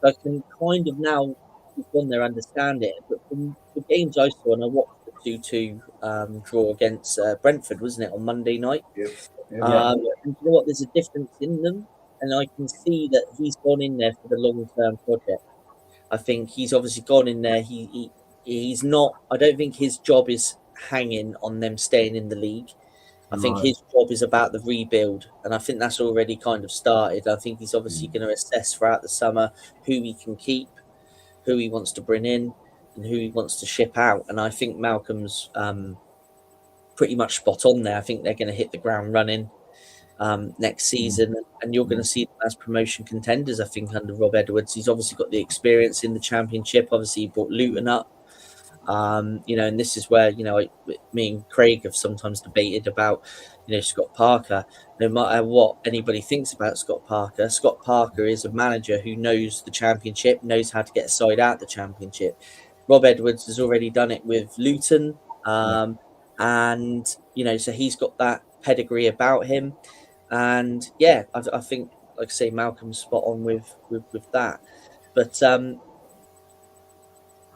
So I can kind of now, he's gone there, understand it. But from the games I saw, and I watched the 2-2 draw against Brentford, wasn't it, on Monday night? Yep. And you know what? There's a difference in them, and I can see that he's gone in there for the long-term project. I think he's obviously gone in there. He's not. I don't think his job is hanging on them staying in the league. I think his job is about the rebuild, and I think that's already kind of started. I think he's obviously going to assess throughout the summer who he can keep, who he wants to bring in, and who he wants to ship out. And I think Malcolm's pretty much spot on there. I think they're going to hit the ground running next season, and you're going to see them as promotion contenders. I think under Rob Edwards, he's obviously got the experience in the Championship. Obviously, he brought Luton up. And this is where me and Craig have sometimes debated about Scott Parker. No matter what anybody thinks about Scott Parker is a manager who knows the Championship, knows how to get a side out the Championship. Rob Edwards has already done it with Luton, and so he's got that pedigree about him. And I think, like I say, Malcolm's spot on with that. But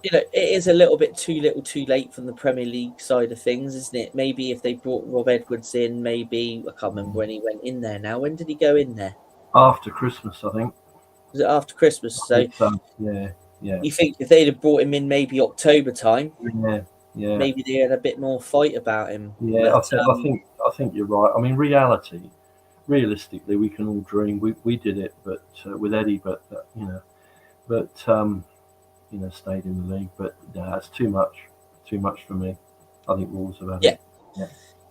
it is a little bit too little too late from the Premier League side of things, isn't it? Maybe if they brought Rob Edwards in, maybe, I can't remember when he went in there now. When did he go in there? After Christmas, I think. Was it after Christmas? So yeah. You think if they'd have brought him in maybe October time, yeah, maybe they had a bit more fight about him. Yeah, but, I think you're right. I mean, realistically, we can all dream. We did it, but with Eddie, but stayed in the league. But it's too much for me. I think Wolves have had it.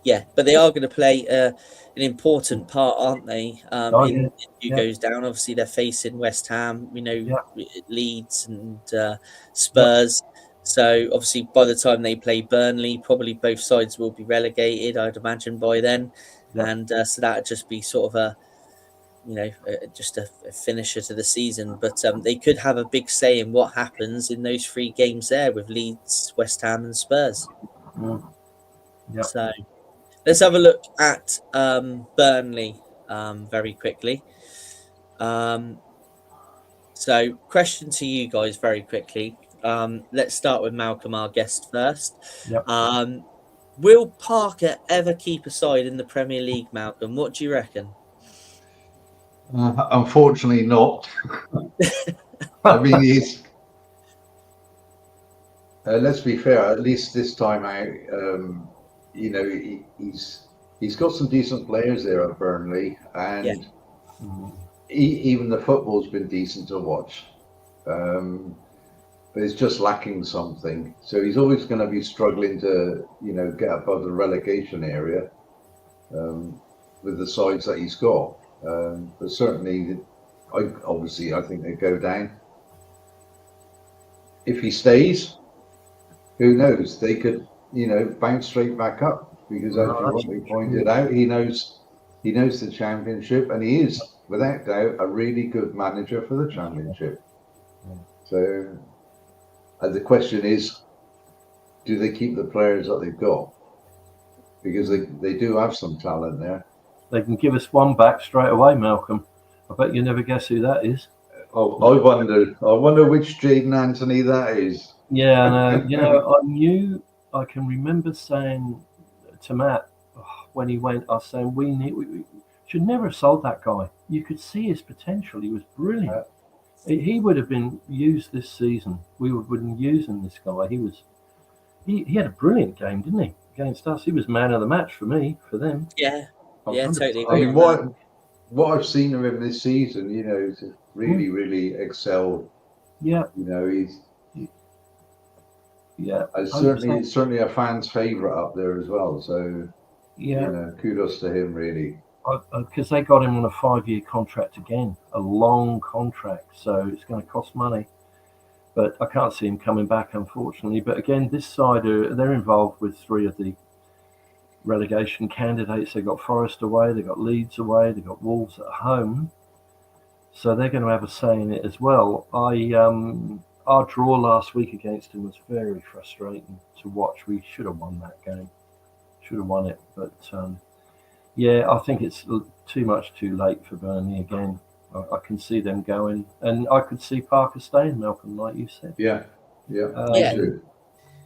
Yeah, but they are going to play an important part, aren't they? Who goes down? Obviously, they're facing West Ham. We know Leeds and Spurs. So obviously, by the time they play Burnley, probably both sides will be relegated, I'd imagine, by then. And so that would just be sort of just a finisher to the season. But they could have a big say in what happens in those 3 games there with Leeds, West Ham, and Spurs. So let's have a look at Burnley very quickly. So question to you guys very quickly. Let's start with Malcolm, our guest, first. Will Parker ever keep a side in the Premier League, Malcolm? What do you reckon? Unfortunately not. I mean, he's let's be fair, at least this time out, he's got some decent players there at Burnley, and even the football's been decent to watch. But it's just lacking something. So he's always going to be struggling to, get above the relegation area with the sides that he's got. But certainly, I think they go down. If he stays, who knows? They could, bounce straight back up, because as you rightly pointed out, he knows the Championship, and he is, without doubt, a really good manager for the Championship. So. And the question is, do they keep the players that they've got? Because they do have some talent there. They can give us one back straight away, Malcolm. I bet you never guess who that is. Oh, I wonder which Jaden Anthony that is. Yeah, I can remember saying to Matt when he went, I was saying we should never have sold that guy. You could see his potential. He was brilliant. He would have been used this season. We would have been using this guy. He had a brilliant game, didn't he? Against us. He was man of the match for me, for them. Yeah, totally. I mean, what I've seen of him this season, he's really, really excelled. Yeah. He's and certainly a fan's favourite up there as well. So kudos to him, really. Because they got him on a 5-year contract again, a long contract, so it's going to cost money. but I can't see him coming back, unfortunately. But again, this side, they're involved with 3 of the relegation candidates. They've got Forest away, they've got Leeds away, they've got Wolves at home. So they're going to have a say in it as well. Our draw last week against him was very frustrating to watch. We should have won that game. Should have won it. But, yeah, I think it's too late for Burnley again. I can see them going. And I could see Parker staying, Malcolm, like you said. Yeah. Yeah.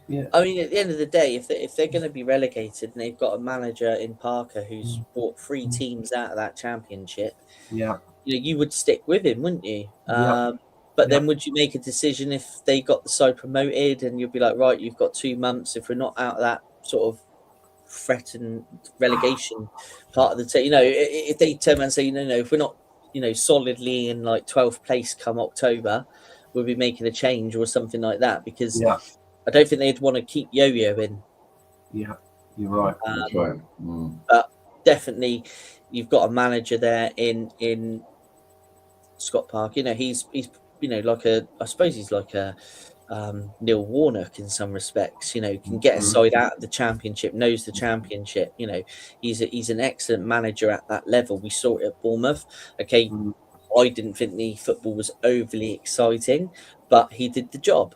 Yeah. I mean, at the end of the day, if they're going to be relegated and they've got a manager in Parker who's brought 3 teams out of that championship, Yeah. you would stick with him, wouldn't you? Yeah. But then would you make a decision if they got the side promoted and you'd be like, right, you've got 2 months. If we're not out of that sort of threatened relegation part of the team, if they turn around and say, no, if we're not, solidly in like 12th place come October, we'll be making a change or something like that, because I don't think they'd want to keep yo-yoing. Yeah, you're right. That's right. But definitely, you've got a manager there in Scott Park. He's I suppose he's like a Neil Warnock in some respects. Can get a side out of the championship, knows the championship. He's an excellent manager at that level. We saw it at Bournemouth. Okay, I didn't think the football was overly exciting, but he did the job.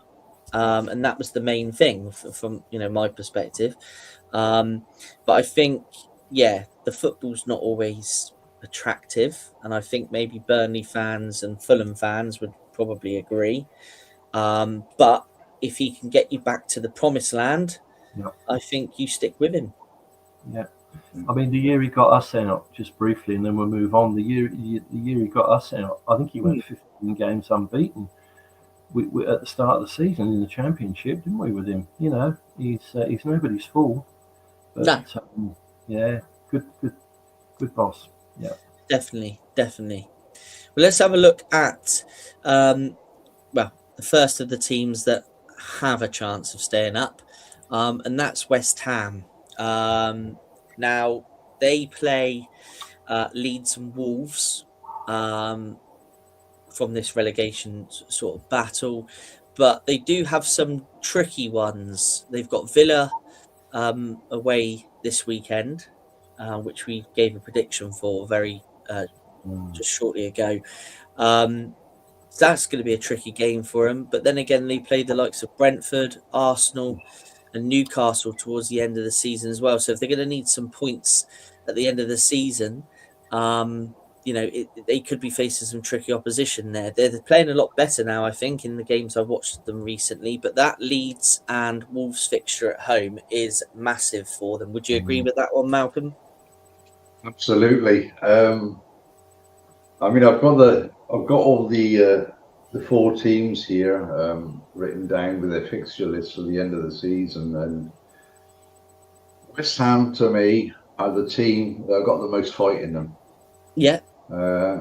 And that was the main thing from my perspective. But I think, the football's not always attractive, and I think maybe Burnley fans and Fulham fans would probably agree. But if he can get you back to the promised land, I think you stick with him. Yeah. I mean, the year he got us out, just briefly, and then we'll move on. The year he got us out, I think he went 15 games unbeaten. We at the start of the season in the championship, didn't we? With him, he's nobody's fool. But, good boss. Yeah, definitely. Well, let's have a look at the first of the teams that have a chance of staying up, and that's West Ham. Now they play Leeds and Wolves. From this relegation sort of battle, but they do have some tricky ones. They've got Villa away this weekend, which we gave a prediction for very just shortly ago. That's going to be a tricky game for them. But then again, they play the likes of Brentford, Arsenal, and Newcastle towards the end of the season as well. So if they're going to need some points at the end of the season, they could be facing some tricky opposition there. They're playing a lot better now, I think, in the games I've watched them recently. But that Leeds and Wolves fixture at home is massive for them. Would you agree with that one, Malcolm? Absolutely. I've got all the 4 teams here written down with their fixture list for the end of the season, and West Ham to me are the team that have got the most fight in them. Yeah. I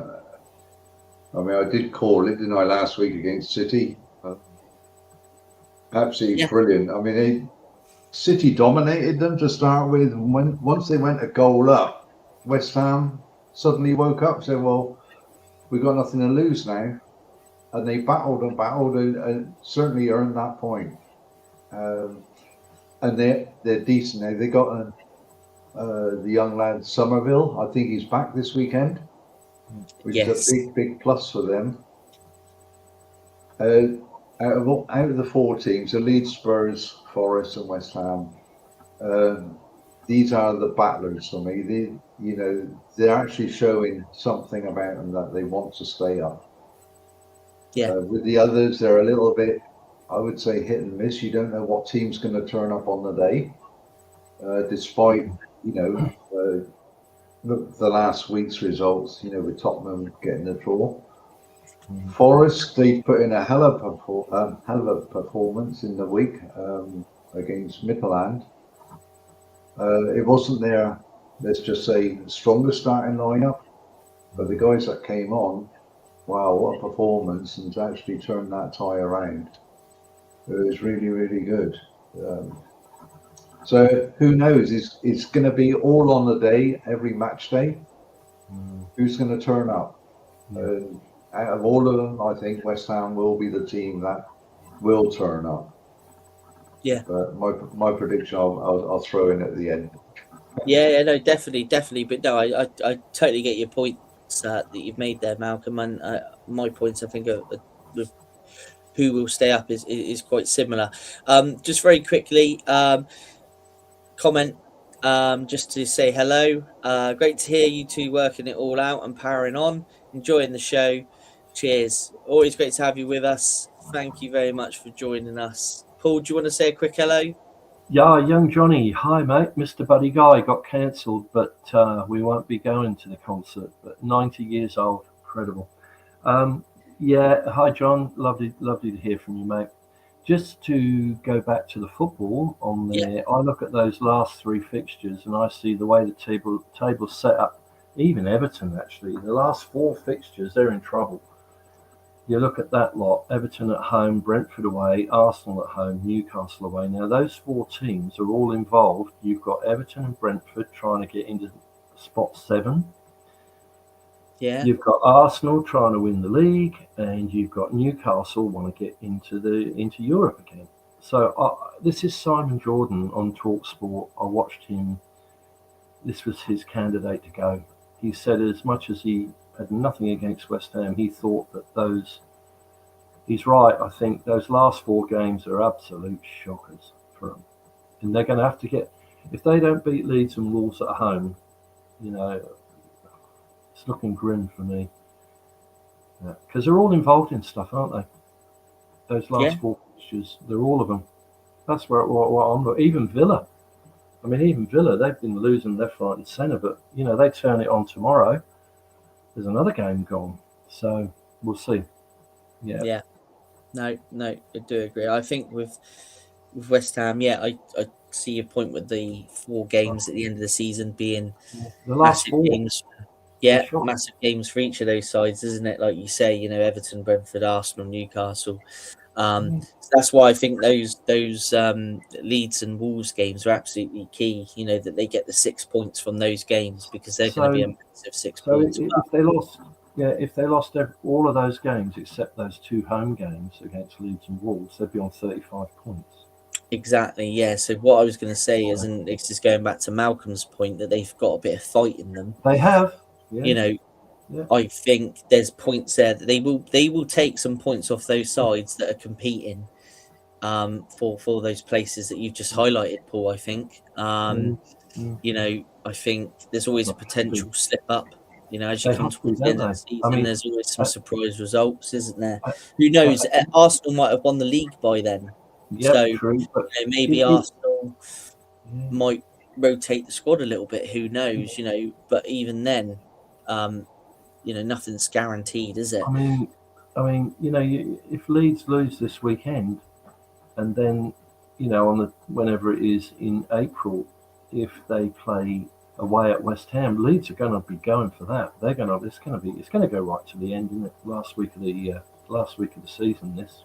did call it, didn't I, last week against City? Absolutely brilliant. City dominated them to start with. Once they went a goal up, West Ham suddenly woke up and said, well, we've got nothing to lose now. And they battled and certainly earned that point. And they're decent now. They got the young lad Somerville. I think he's back this weekend, which is a big plus for them. Out of the 4 teams, the Leeds, Spurs, Forest, and West Ham, these are the battlers for me. They're actually showing something about them that they want to stay up. Yeah. With the others, they're a little bit, I would say, hit and miss. You don't know what team's going to turn up on the day, despite the last week's results. With Tottenham getting the draw. Forest, they put in a hell of a performance in the week against Midland. It wasn't their, let's just say, strongest starting lineup, but the guys that came on, wow, what a performance, and to actually turn that tie around, it was really, really good. So who knows? It's going to be all on the day, every match day. Who's going to turn up? Out of all of them, I think West Ham will be the team that will turn up. Yeah. But my prediction, I'll throw in at the end. Yeah, no, definitely. But no, I totally get your points that you've made there, Malcolm. And my points, I think, with who will stay up is quite similar. Just very quickly, comment just to say hello. Great to hear you two working it all out and powering on, enjoying the show. Cheers. Always great to have you with us. Thank you very much for joining us. Paul, do you want to say a quick hello? Yeah, young Johnny. Hi, mate. Mr. Buddy Guy got cancelled, but we won't be going to the concert. But 90 years old. Incredible. Yeah, hi, John. Lovely to hear from you, mate. Just to go back to the football on there, I look at those last three fixtures and I see the way the table's set up. Even Everton, actually, the last four fixtures, they're in trouble. You look at that lot: Everton at home, Brentford away, Arsenal at home, Newcastle away. Now, those four teams are all involved. You've got Everton and Brentford trying to get into spot 7. Yeah. You've got Arsenal trying to win the league, and you've got Newcastle want to get into Europe again. So this is Simon Jordan on TalkSport. I watched him. This was his candidate to go. He said as much as he had nothing against West Ham, he thought that he's right. I think those last 4 games are absolute shockers for them. And they're going to have to if they don't beat Leeds and Wolves at home, it's looking grim for me. Because they're all involved in stuff, aren't they? Those last 4 fixtures, they're all of them. That's what I'm. Even Villa. I mean, even Villa, they've been losing left, right, and centre, but they turn it on tomorrow. There's another game gone, so we'll see. Yeah. No, I do agree. I think with West Ham, I see your point with the 4 games at the end of the season being the last massive 4 games. Massive games for each of those sides, isn't it? Like you say, Everton, Brentford, Arsenal, Newcastle. So that's why I think those Leeds and Wolves games are absolutely key. That they get the 6 points from those games, because they're going to be a massive 6 points. If they lost all of those games except those 2 home games against Leeds and Wolves, they'd be on 35 points. Exactly. Yeah. So what I was going to say is, and it's just going back to Malcolm's point, that they've got a bit of fight in them. They have. Yeah. I think there's points there that they will take some points off those sides that are competing for those places that you've just highlighted, Paul. I think I think there's always a potential slip up. As you come towards the end of the season, there's always some surprise results, isn't there? Who knows? Arsenal might have won the league by then. True, but maybe Arsenal might rotate the squad a little bit. Who knows? But even then, nothing's guaranteed, is it? I mean, if Leeds lose this weekend, and then, whenever it is in April, if they play away at West Ham, Leeds are going to be going for that. It's going to go right to the end, isn't it? Last week of the season, this.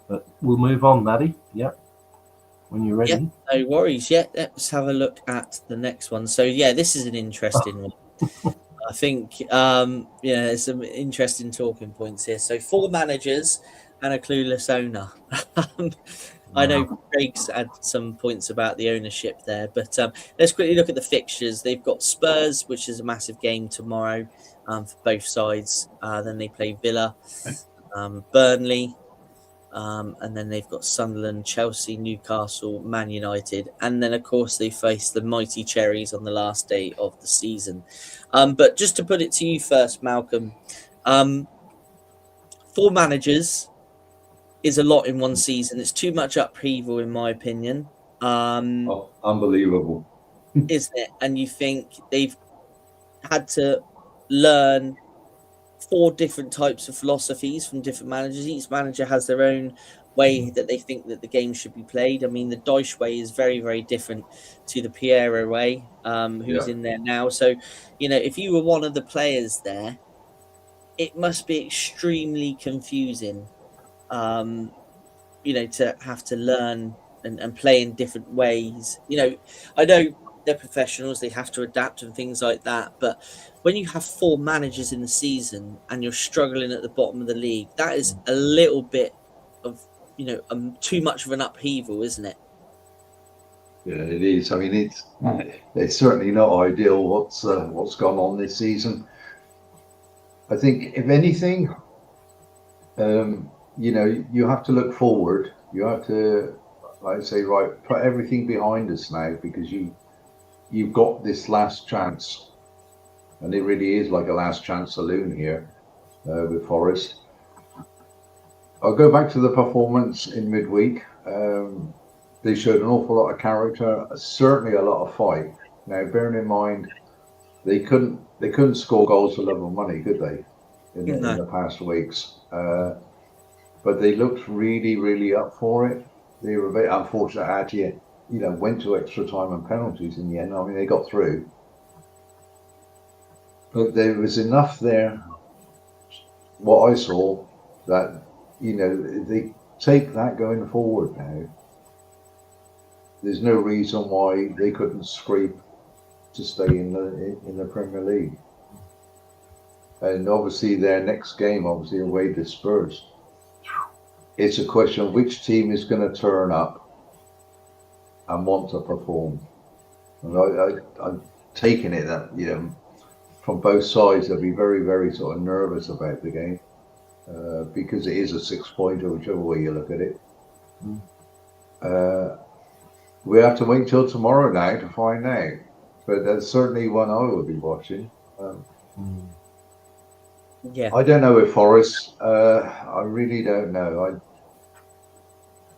But we'll move on, Maddie. Yep. When you're ready. Yeah, no worries. Yeah, let's have a look at the next one. So this is an interesting one. I think there's some interesting talking points here. So 4 managers and a clueless owner. I know Craig's had some points about the ownership there, but let's quickly look at the fixtures. They've got Spurs, which is a massive game tomorrow for both sides. Then they play Villa, Burnley, and then they've got Sunderland, Chelsea, Newcastle, Man United, and then of course they face the mighty Cherries on the last day of the season. But just to put it to you first, Malcolm, 4 managers is a lot in one season. It's too much upheaval, in my opinion. Unbelievable, isn't it? And you think they've had to learn 4 different types of philosophies from different managers. Each manager has their own way that they think that the game should be played. I mean, the Dyche way is very, very different to the Piero way, who's in there now. So, if you were one of the players there, it must be extremely confusing, to have to learn and play in different ways. I know they're professionals, they have to adapt and things like that, but when you have 4 managers in the season and you're struggling at the bottom of the league, that is a little bit of too much of an upheaval, isn't it? Yeah, it is. I mean, it's certainly not ideal what's gone on this season. I think, if anything, you have to look forward. You have to, like I say, right, put everything behind us now, because you've got this last chance, and it really is like a last chance saloon here with Forest. I'll go back to the performance in midweek. They showed an awful lot of character, certainly a lot of fight. Now, bearing in mind, they couldn't score goals for love or money, could they? In the past weeks, but they looked really, really up for it. They were a bit unfortunate, actually. Went to extra time and penalties in the end. I mean, they got through, but there was enough there. What I saw, that they take that going forward now. There's no reason why they couldn't scrape to stay in the Premier League. And obviously their next game, away to Spurs. It's a question of which team is going to turn up and want to perform. And I'm taking it that from both sides they'll be very, very sort of nervous about the game because it is a 6-pointer, whichever way you look at it. We have to wait till tomorrow now to find out, but that's certainly one I will be watching. Yeah, I don't know if Forest. I really don't know. I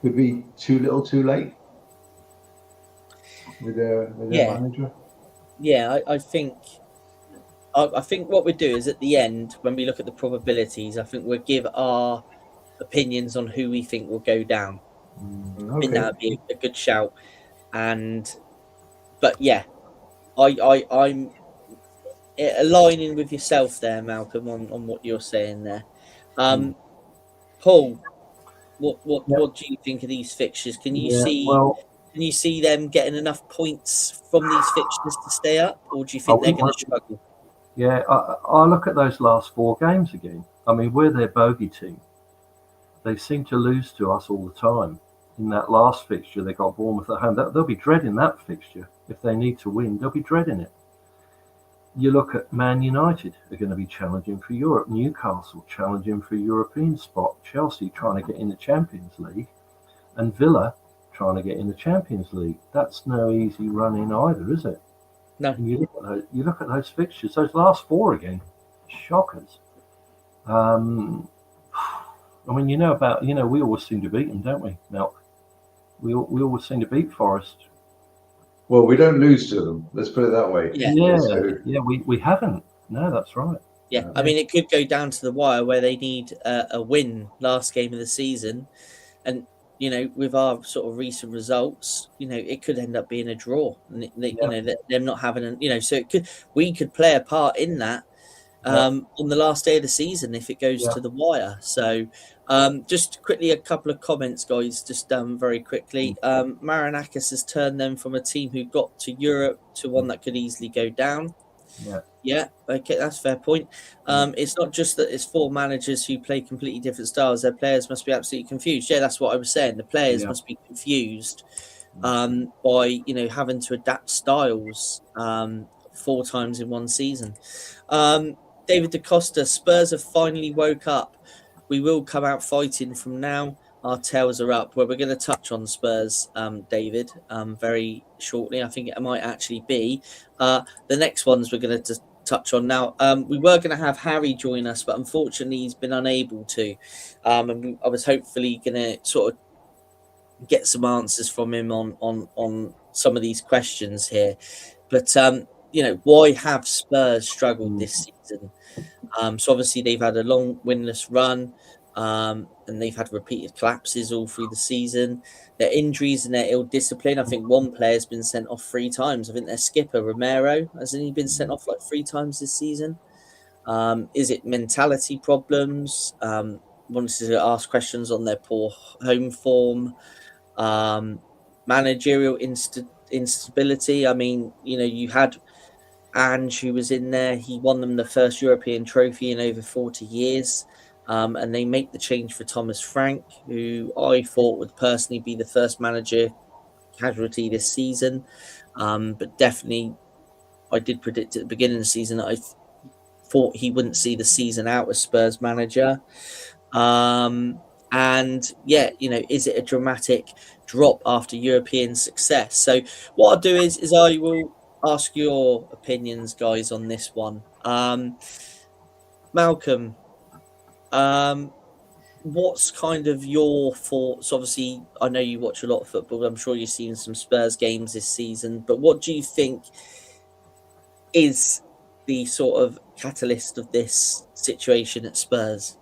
could be too little, too late with their manager. Yeah, I think what we do is at the end, when we look at the probabilities, I think we'll give our opinions on who we think will go down. I think that would be a good shout. But yeah, I'm aligning with yourself there, Malcolm, on what you're saying there. Paul, what do you think of these fixtures? Can you see them getting enough points from these fixtures to stay up, or do you think they're going to struggle? Yeah, I look at those last 4 games again. I mean, we're their bogey team. They seem to lose to us all the time. In that last fixture, they got Bournemouth at home. They'll be dreading that fixture. If they need to win, they'll be dreading it. You look at Man United, they're going to be challenging for Europe. Newcastle challenging for a European spot. Chelsea trying to get in the Champions League. And Villa trying to get in the Champions League. That's no easy run in either, is it? No. And you look at those fixtures, those last 4 again, shockers. I mean, we always seem to beat them, don't we, Milk? We always seem to beat Forest. Well, we don't lose to them. Let's put it that way. Yeah, we haven't. No, that's right. Yeah, I mean, it could go down to the wire where they need a win last game of the season. And, with our sort of recent results, it could end up being a draw. And, them not having, so we could play a part in that on the last day of the season if it goes to the wire. So just quickly, a couple of comments, guys, just very quickly. Marinakis has turned them from a team who got to Europe to one that could easily go down. Yeah, okay, that's a fair point. It's not just that it's 4 managers who play completely different styles. Their players must be absolutely confused. Yeah, that's what I was saying. The players must be confused by having to adapt styles 4 times in one season. David DaCosta, Spurs have finally woke up. We will come out fighting from now. Our tails are up. Well, we're going to touch on Spurs, David, very shortly. I think it might actually be the next ones we're going to touch on now. We were going to have Harry join us, but unfortunately he's been unable to. And I was hopefully going to sort of get some answers from him on some of these questions here. But, why have Spurs struggled this season? So obviously they've had a long winless run. And they've had repeated collapses all through the season. Their injuries and their ill discipline. I think one player's been sent off 3 times. I think their skipper, Romero, hasn't he been sent off like 3 times this season? Is it mentality problems? Wanted to ask questions on their poor home form. Managerial instability. I mean, you had Ange, who was in there. He won them the first European trophy in over 40 years. and they make the change for Thomas Frank, who I thought would personally be the first manager casualty this season. But definitely, I did predict at the beginning of the season that I thought he wouldn't see the season out as Spurs manager. And yeah, is it a dramatic drop after European success? So what I'll do is I will ask your opinions, guys, on this one. Malcolm, what's kind of your thoughts? Obviously, I know you watch a lot of football. I'm sure you've seen some Spurs games this season, but what do you think is the sort of catalyst of this situation at Spurs?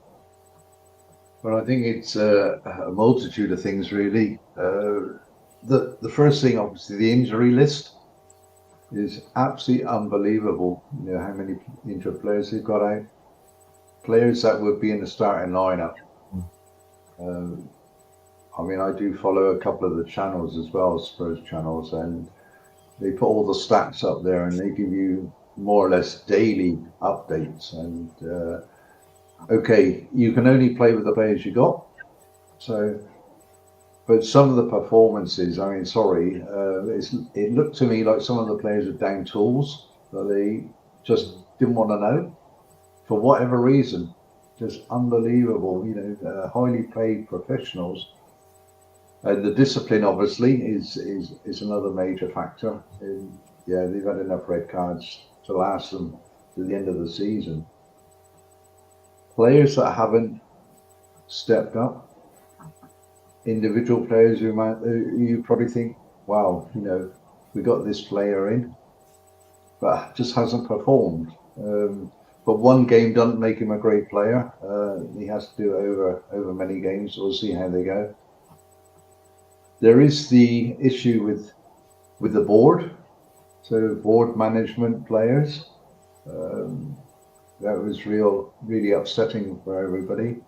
Well, I think it's a multitude of things, really. The first thing, obviously, the injury list is absolutely unbelievable. How many injured players they've got out. Players that would be in the starting lineup. I do follow a couple of the channels as well, Spurs channels, and they put all the stats up there, and they give you more or less daily updates. And okay, you can only play with the players you got. So, but some of the performances, it looked to me like some of the players were down tools that they just didn't want to know for whatever reason. Just unbelievable, highly paid professionals. And the discipline, obviously, is another major factor. They've had enough red cards to last them to the end of the season. Players that haven't stepped up, individual players who you probably think, wow, we got this player in, but just hasn't performed. But one game doesn't make him a great player. He has to do it over many games. We'll see how they go. There is the issue with the board, so board management players. That was really upsetting for everybody.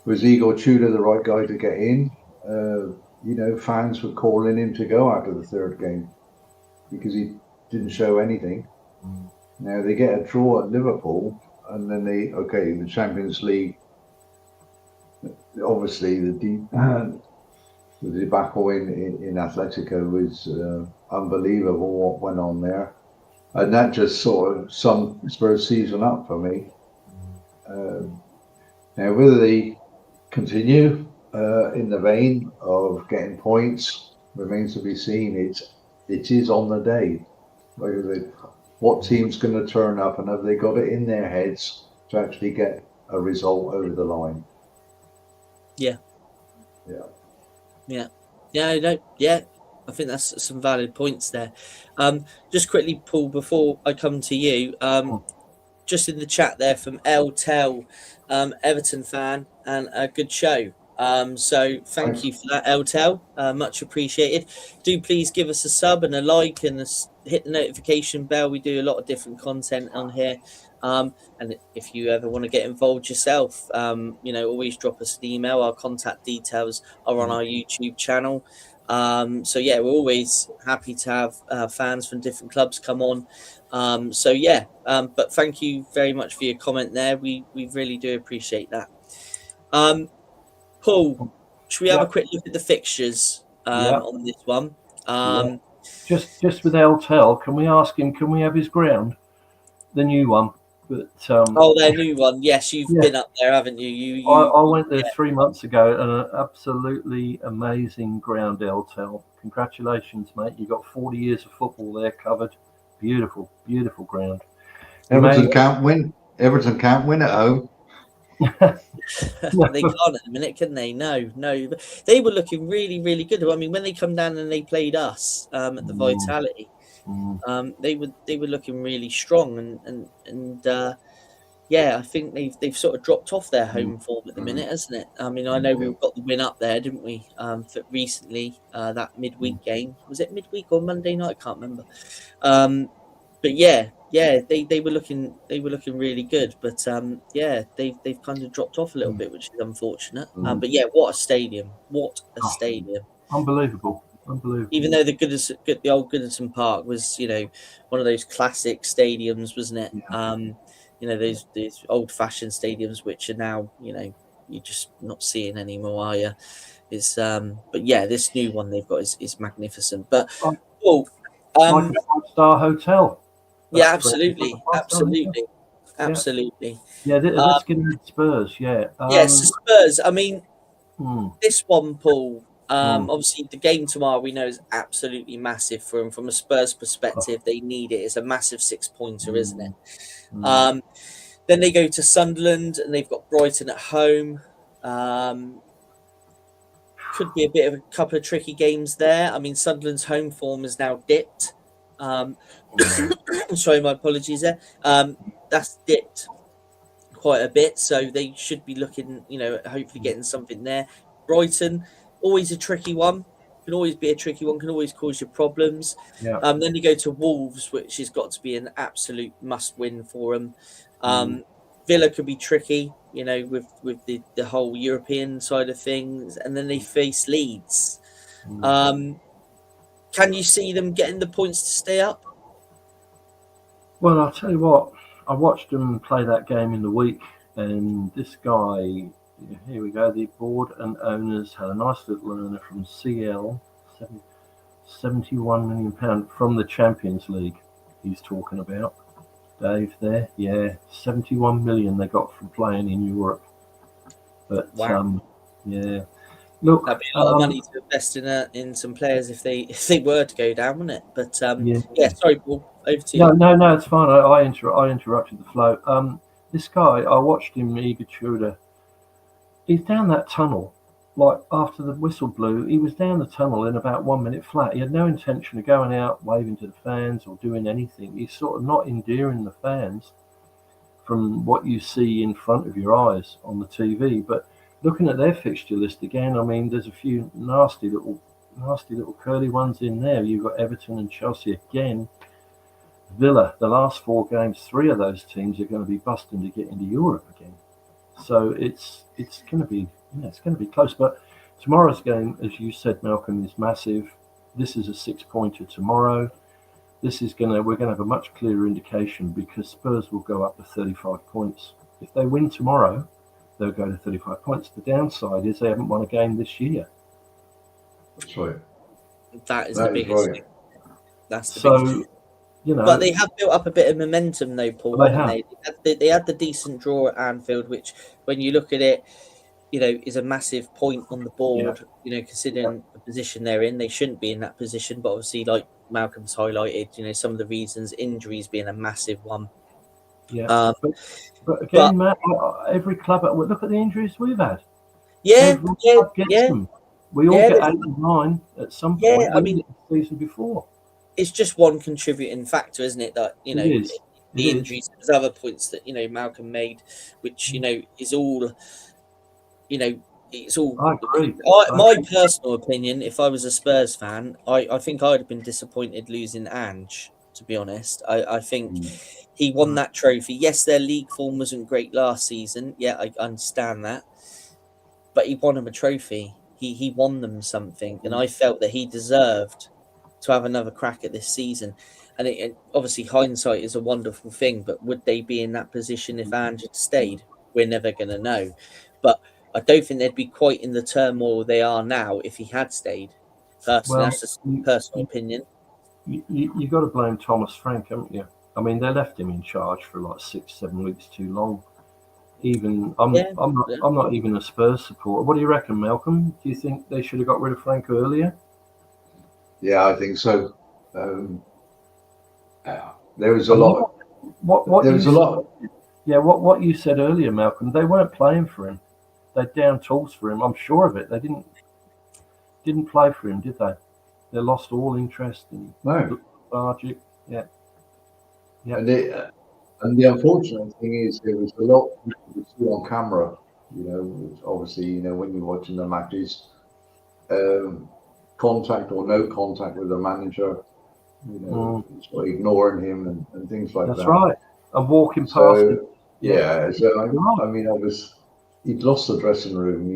Was Igor Tudor the right guy to get in? Fans were calling him to go after the third game because he didn't show anything. Now they get a draw at Liverpool, and then the Champions League. Obviously, the debacle in Atletico was unbelievable. What went on there, and that just sort of summed Spurs season up for me. Now, whether they continue in the vein of getting points remains to be seen. It is on the day. Like I said, what team's going to turn up, and have they got it in their heads to actually get a result over the line? Yeah. I think that's some valid points there. Just quickly, Paul, before I come to you, just in the chat there from El Tel, Everton fan, and a good show. So thank you for that, El Tel. Much appreciated. Do please give us a sub and a like, and hit the notification bell. We do a lot of different content on here. And if you ever want to get involved yourself, always drop us an email. Our contact details are on our YouTube channel. We're always happy to have fans from different clubs come on. But thank you very much for your comment there. We really do appreciate that. Paul, should we have a quick look at the fixtures on this one? Just with El Tel, can we ask him, can we have his ground? The new one. But, their new one. Yes, you've been up there, haven't you? I went there 3 months ago, and an absolutely amazing ground, El Tel. Congratulations, mate. You got 40 years of football there covered. Beautiful, beautiful ground. Everton can't win. Everton can't win at home. They can't at the minute, can they? No. They were looking really, really good. I mean, when they come down and they played us at the Vitality, they were looking really strong, and I think they've sort of dropped off their home form at the minute, hasn't it? I mean, I know we got the win up there, didn't we? For recently, that midweek game, was it midweek or Monday night? I can't remember. They were looking really good, but they've kind of dropped off a little bit, which is unfortunate. What a stadium! What a stadium! Unbelievable. Even though the old Goodison Park was, one of those classic stadiums, wasn't it? those old-fashioned stadiums, which are now, you're just not seeing anymore, are you? But yeah, this new one they've got is magnificent. But Paul, Like a five-star hotel. yeah, That's absolutely, a five-star hotel. absolutely. Yeah, let's get into Spurs. Yeah. Yes, Spurs. I mean, hmm, this one, Paul. hmm. Obviously, the game tomorrow we know is absolutely massive for them. From a Spurs perspective, they need it. It's a massive 6-pointer, isn't it? Then they go to Sunderland and they've got Brighton at home. Could be a bit of a couple of tricky games there. I mean, Sunderland's home form is now dipped. Sorry, my apologies there. That's dipped quite a bit, so they should be looking, hopefully getting something there. Brighton, always a tricky one. Can always be a tricky one. Can always cause you problems. Yeah. Then you go to Wolves, which has got to be an absolute must-win for them. Villa could be tricky, with the whole European side of things, and then they face Leeds. Can you see them getting the points to stay up? Well, I'll tell you what. I watched them play that game in the week, and this guy, here we go, the board and owners had a nice little earner from CL, £71 million from the Champions League he's talking about. Dave there, yeah, 71 million they got from playing in Europe. But, wow. yeah. Look, that'd be a lot of money to invest in some players if they were to go down, wouldn't it? But yeah, sorry, Paul, over to you. No, it's fine. I interrupted the flow. This guy, I watched him, Igor Tudor. He's down that tunnel, like after the whistle blew. He was down the tunnel in about 1 minute flat. He had no intention of going out, waving to the fans or doing anything. He's sort of not endearing the fans from what you see in front of your eyes on the TV, but looking at their fixture list again, I mean, there's a few nasty little curly ones in there. You've got Everton and Chelsea again. Villa, the last 4 games, 3 of those teams are going to be busting to get into Europe again. So it's going to be close. But tomorrow's game, as you said, Malcolm, is massive. This is a 6-pointer tomorrow. We're going to have a much clearer indication because Spurs will go up to 35 points. If they win tomorrow, they'll go to 35 points. The downside is they haven't won a game this year. That's right. That is the biggest thing. That's the biggest thing. But they have built up a bit of momentum, though, Paul. They had the decent draw at Anfield, which, when you look at it, is a massive point on the board. Considering the position they're in, they shouldn't be in that position. But obviously, like Malcolm's highlighted, some of the reasons, injuries being a massive one. Yeah. But again, Matt, every club, look at the injuries we've had. Yeah. Them. We all get 8 and 9 at some point. I mean, the season before. It's just one contributing factor, isn't it? That the injuries. There's other points that Malcolm made, which is all. It's all. I agree. My personal opinion, if I was a Spurs fan, I think I'd have been disappointed losing Ange. To be honest, I think he won that trophy. Yes, their league form wasn't great last season. Yeah, I understand that, but he won them a trophy. He won them something, and I felt that he deserved to have another crack at this season. And obviously, hindsight is a wonderful thing, but would they be in that position if Ange had stayed? We're never going to know. But I don't think they'd be quite in the turmoil they are now if he had stayed. Personally, that's a personal opinion. You got to blame Thomas Frank, haven't you? I mean, they left him in charge for like 6-7 weeks too long. I'm not even a Spurs supporter. What do you reckon, Malcolm? Do you think they should have got rid of Frank earlier? Yeah, I think so. There was a lot. Yeah, what you said earlier, Malcolm. They weren't playing for him. They down tools for him. I'm sure of it. They didn't play for him, did they? They lost all interest in lethargic. Yeah. And the unfortunate thing is there was a lot we see on camera. Obviously, when you're watching the matches, contact or no contact with the manager, sort of ignoring him and things like that. That's right. I'm walking past him. Yeah. So he'd lost the dressing room,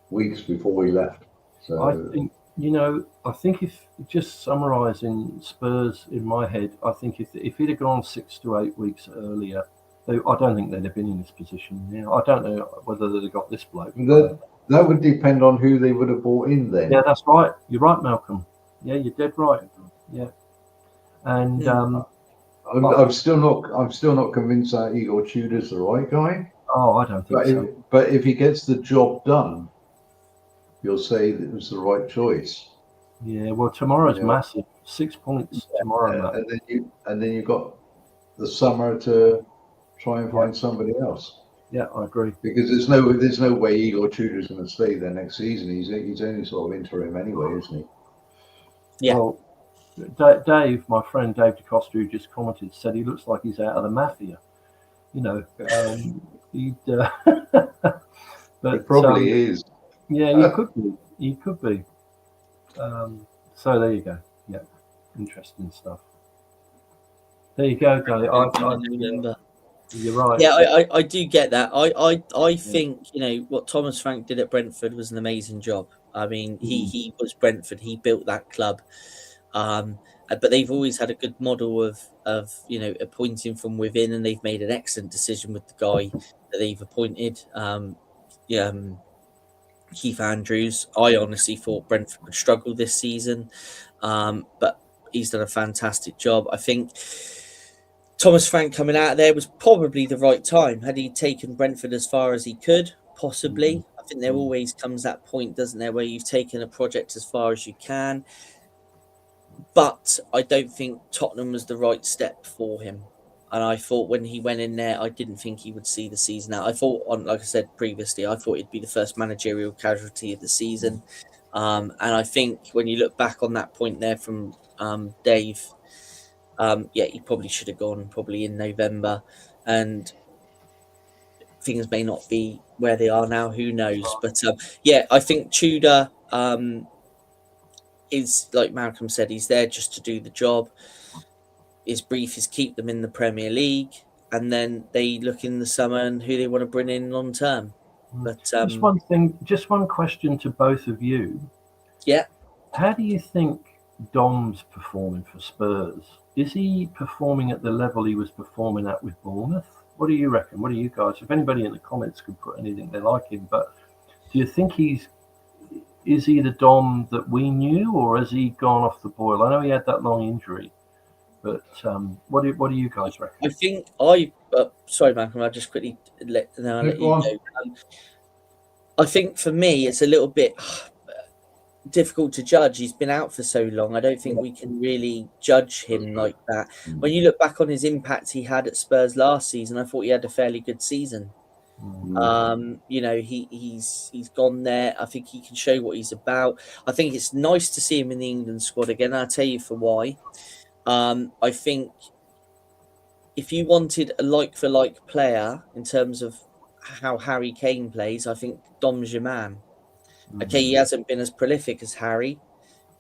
weeks before he left. So I think I think if just summarising Spurs in my head, I think if he'd have gone 6 to 8 weeks earlier, I don't think they'd have been in this position. I don't know whether they'd have got this bloke. That would depend on who they would have brought in then. Yeah, that's right. You're right, Malcolm. Yeah, you're dead right. Yeah, and I'm still not convinced that Igor Tudor's the right guy. Oh, I don't think so. But if he gets the job done, you'll say that it was the right choice. Yeah, well, tomorrow's massive. 6 points tomorrow. And then you've got the summer to try and find somebody else. Yeah, I agree. Because there's no way Igor Tudor's going to stay there next season. He's only sort of interim anyway, isn't he? Yeah. Well, Dave, my friend Dave DeCosta, who just commented, said he looks like he's out of the mafia. He'd. But it probably is. Yeah, he could be. So there you go. Yeah, interesting stuff. There you go, Dave. I remember. You're right. Yeah, I do get that. I think what Thomas Frank did at Brentford was an amazing job. I mean, he was Brentford. He built that club. But they've always had a good model of appointing from within, and they've made an excellent decision with the guy that they've appointed. Keith Andrews. I honestly thought Brentford would struggle this season, but he's done a fantastic job. I think Thomas Frank coming out of there was probably the right time. Had he taken Brentford as far as he could, possibly. I think there always comes that point, doesn't there, where you've taken a project as far as you can. But I don't think Tottenham was the right step for him. And I thought when he went in there, I didn't think he would see the season out. I thought, like I said previously, I thought he'd be the first managerial casualty of the season. And I think when you look back on that point there from Dave, he probably should have gone probably in November. And things may not be where they are now. Who knows? But I think Tudor is, like Malcolm said, he's there just to do the job. His brief is keep them in the Premier League, and then they look in the summer and who they want to bring in long term. But just one question to both of you. Yeah. How do you think Dom's performing for Spurs? Is he performing at the level he was performing at with Bournemouth? What do you reckon? What do you guys? If anybody in the comments could put anything they like him, but do you think is he the Dom that we knew, or has he gone off the boil? I know he had that long injury. But what do you guys reckon? I think sorry, Malcolm. I'll just quickly let you know. I think for me, it's a little bit difficult to judge. He's been out for so long. I don't think we can really judge him like that. When you look back on his impact he had at Spurs last season, I thought he had a fairly good season. He's gone there. I think he can show what he's about. I think it's nice to see him in the England squad again. I'll tell you for why. I think if you wanted a like-for-like player in terms of how Harry Kane plays, I think Dom's your man. Okay, he hasn't been as prolific as Harry,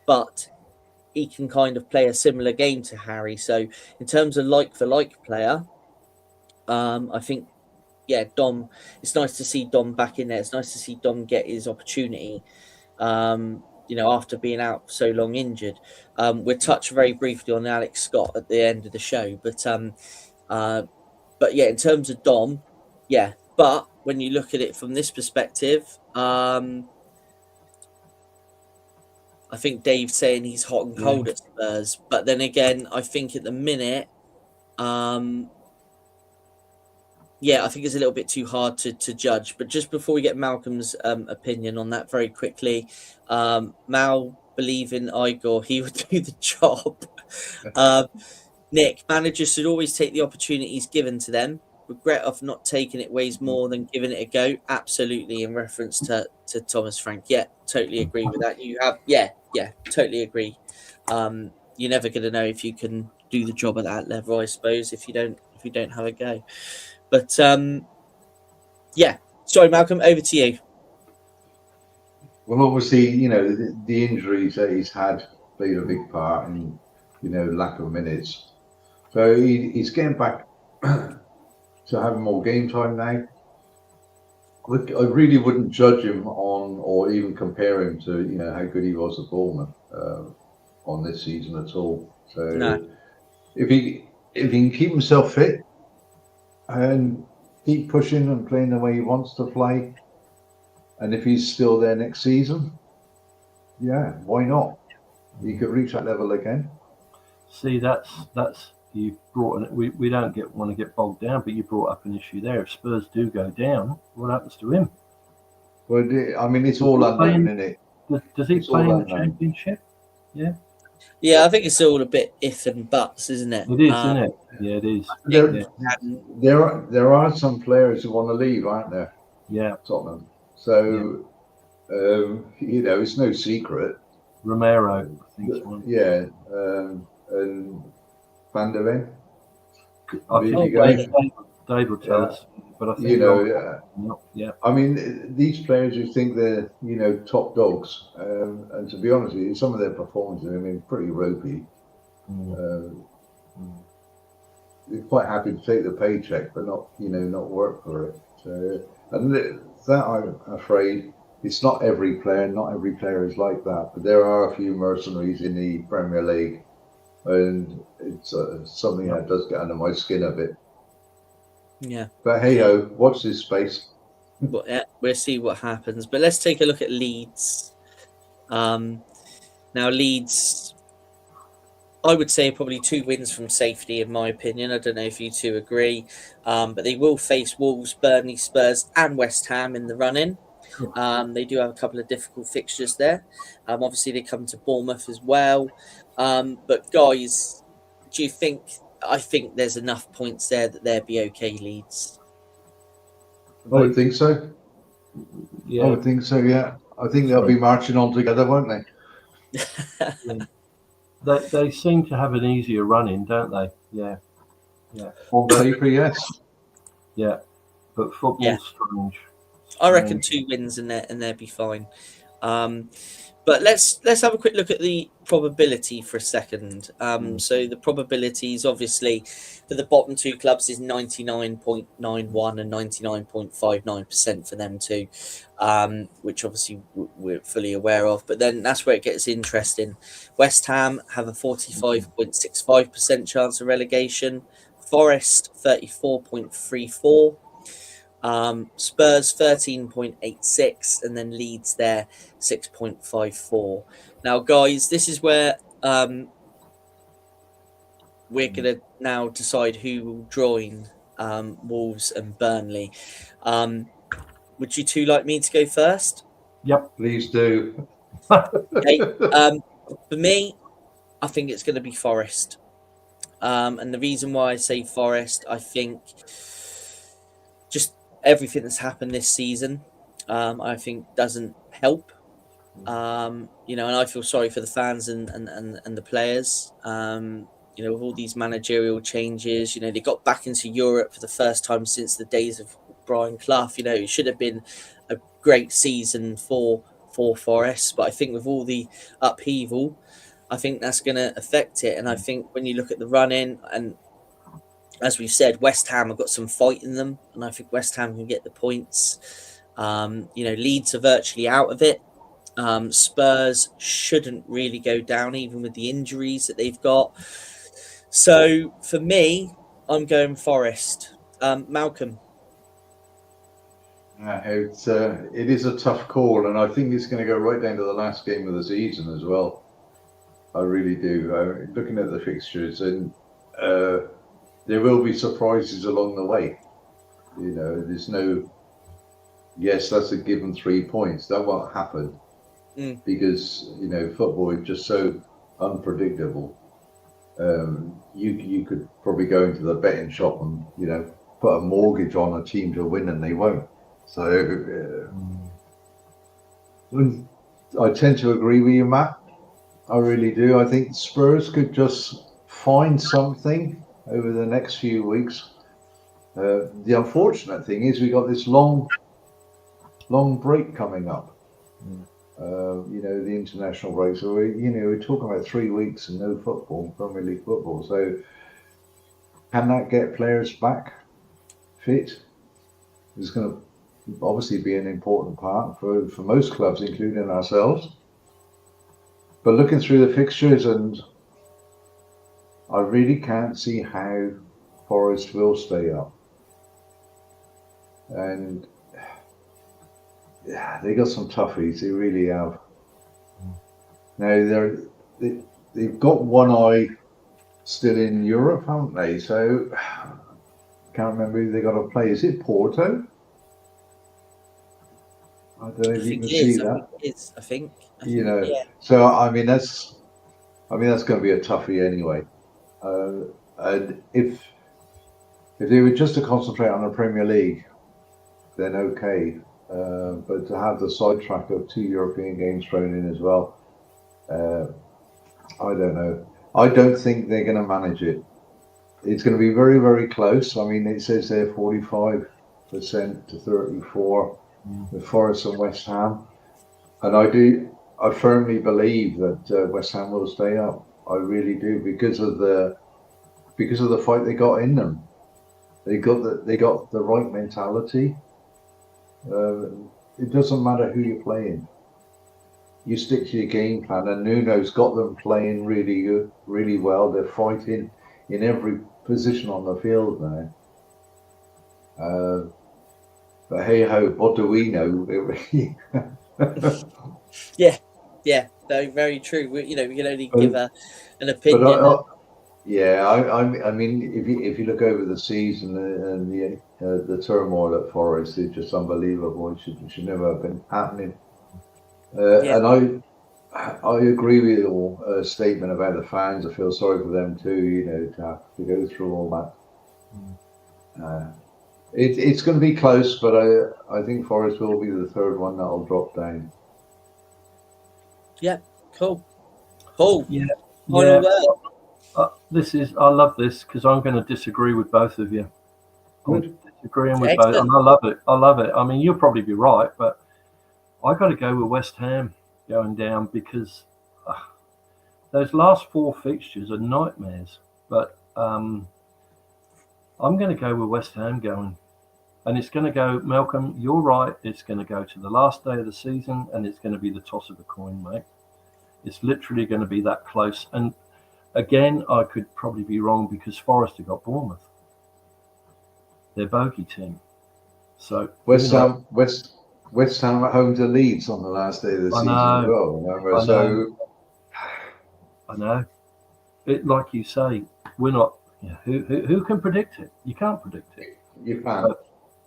but he can kind of play a similar game to Harry. So in terms of like-for-like player, I think, Dom, it's nice to see Dom back in there. It's nice to see Dom get his opportunity. After being out so long injured. We'll touch very briefly on Alex Scott at the end of the show. But in terms of Dom, But when you look at it from this perspective, I think Dave's saying he's hot and cold at Spurs. But then again, I think at the minute, I think it's a little bit too hard to judge. But just before we get Malcolm's opinion on that very quickly, Mal believing Igor, he would do the job. Nick, managers should always take the opportunities given to them. Regret of not taking it weighs more than giving it a go. Absolutely, in reference to Thomas Frank. Yeah, totally agree with that. You have, totally agree. You're never going to know if you can do the job at that level, I suppose, if you don't have a go. But sorry, Malcolm, over to you. Well, obviously, the injuries that he's had played a big part in, lack of minutes. So he's getting back to having more game time now. I really wouldn't judge him on on or even compare him to, how good he was at Bournemouth on this season at all. So No. if he can keep himself fit and keep pushing and playing the way he wants to play, and if he's still there next season, yeah, why not? He could reach that level again. See, that's you brought. We don't want to get bogged down, but you brought up an issue there. If Spurs do go down, what happens to him? Well, I mean, it's all unknown, isn't it? Does he It's play all in the unknown. Championship? Yeah, Yeah, I think it's all a bit if and buts, isn't it? it is, isn't it? Yeah, it is. There are some players who want to leave, aren't there? Yeah, Tottenham. So, it's no secret. Romero, I think is one. Yeah, and Van der Ven. I think Dave will tell us, but I think yeah. I mean, these players who think they're top dogs, and to be honest with you, some of their performances, I mean, pretty ropey. They're quite happy to take the paycheck, but not work for it. So, and that I'm afraid. It's not every player. Not every player is like that. But there are a few mercenaries in the Premier League, and it's something that does get under my skin a bit. Yeah. But hey ho, watch this space. But yeah, we'll see what happens. But let's take a look at Leeds. Now Leeds, I would say probably 2 wins from safety, in my opinion. I don't know if you two agree, but they will face Wolves, Burnley, Spurs, and West Ham in the run-in. They do have a couple of difficult fixtures there. Obviously, they come to Bournemouth as well. But guys, do you think? I think there's enough points there that they'll be okay, Leeds. I would think so. Yeah, I would think so. Yeah, I think they'll be marching on together, won't they? they seem to have an easier run-in, don't they? Yeah. On paper, yes. Yeah, but football's strange. I reckon 2 wins and they'll be fine. But let's have a quick look at the probability for a second. So the probabilities, obviously, for the bottom 2 clubs is 99.91 and 99.59% for them too, which obviously we're fully aware of. But then that's where it gets interesting. West Ham have a 45.65% chance of relegation. Forest 34.34%. Spurs 13.86, and then Leeds there 6.54. Now, guys, this is where we're going to now decide who will join Wolves and Burnley. Would you two like me to go first? Yep, Please do. Okay. For me, I think it's going to be Forest. And the reason why I say Forest, I think just everything that's happened this season, I think doesn't help. And I feel sorry for the fans and the players. With all these managerial changes, they got back into Europe for the first time since the days of Brian Clough. It should have been a great season for Forest, but I think with all the upheaval, I think that's going to affect it. And I think when you look at the run-in, and as we've said, West Ham have got some fight in them, and I think West Ham can get the points. Leeds are virtually out of it. Spurs shouldn't really go down, even with the injuries that they've got. So for me, I'm going Forest. Malcolm. It is a tough call, and I think it's going to go right down to the last game of the season as well. I really do. Looking at the fixtures, and there will be surprises along the way. There's no, yes, that's a given 3 points. That won't happen because, football is just so unpredictable. You could probably go into the betting shop and, put a mortgage on a team to win and they won't. So I tend to agree with you, Matt. I really do. I think Spurs could just find something over the next few weeks. The unfortunate thing is we got this long break coming up. The international break. So we're talking about 3 weeks and no football, Premier League football. So can that get players back fit? It's going to, obviously be an important part for most clubs, including ourselves. But looking through the fixtures, and I really can't see how Forest will stay up. And yeah, they got some toughies. They really have. Now they've got one eye still in Europe, haven't they? So can't remember who they got to play. Is it Porto? I don't know if you can see that. I think. Yeah. So I mean that's going to be a toughie anyway. And if they were just to concentrate on the Premier League, then okay. But to have the sidetrack of 2 European games thrown in as well, I don't know. I don't think they're going to manage it. It's going to be very, very close. I mean, it says there 45% to 34 with Forest and West Ham, and I firmly believe that West Ham will stay up. I really do, because of the fight they got in them. They got the right mentality. It doesn't matter who you're playing. You stick to your game plan, and Nuno's got them playing really good, really well. They're fighting in every position on the field now. But hey ho, what do we know? Yeah, very, very true. We can only give an opinion. I mean, if you look over the season and the turmoil at Forest, it's just unbelievable. It should never have been happening. And I agree with your statement about the fans. I feel sorry for them too. To have to go through all that. It's going to be close, but I think Forest will be the third one that'll drop down. Yeah, cool. Paul, I love this because I'm going to disagree with both of you. I'm disagreeing with both, and I love it. I mean, you'll probably be right, but I got to go with West Ham going down, because those last 4 fixtures are nightmares. But I'm going to go with West Ham going. And it's going to go, Malcolm, you're right, it's going to go to the last day of the season, and it's going to be the toss of the coin, mate. It's literally going to be that close. And again, I could probably be wrong, because Forest have got Bournemouth. They're bogey team. So West Ham at home to Leeds on the last day of the season as well, remember? I know. It, like you say, we're not. Who can predict it? You can't predict it. You can't.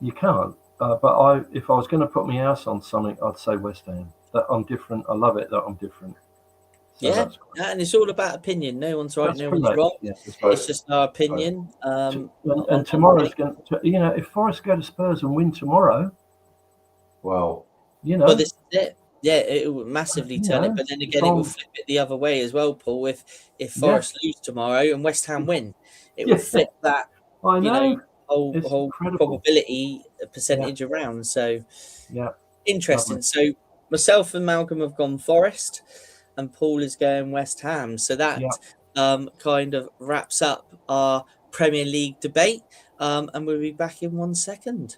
You can't. But if I was going to put my house on something, I'd say West Ham. That I'm different. I love it that I'm different. So and it's all about opinion. No one's right, no one's wrong. Yeah, it's just our opinion. And tomorrow's going to, if Forest go to Spurs and win tomorrow, well, Well, this is it. Yeah, it will massively turn it, but then again, it will flip it the other way as well, Paul. If Forest lose tomorrow and West Ham win, it will flip that. I know. Whole probability percentage around. So interesting. So myself and Malcolm have gone Forest, and Paul is going West Ham. So that kind of wraps up our Premier League debate, and we'll be back in 1 second.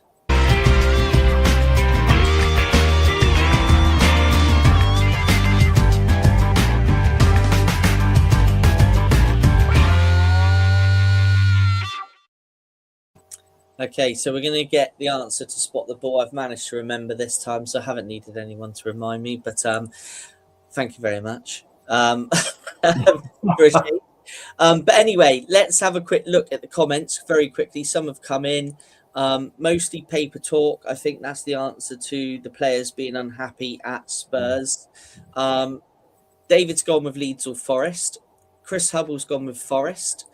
Okay, so we're going to get the answer to spot the ball. I've managed to remember this time, so I haven't needed anyone to remind me, but thank you very much. But anyway, let's have a quick look at the comments very quickly. Some have come in, mostly paper talk. I think that's the answer to the players being unhappy at Spurs. David's gone with Leeds or Forest. Chris Hubble's gone with Forest.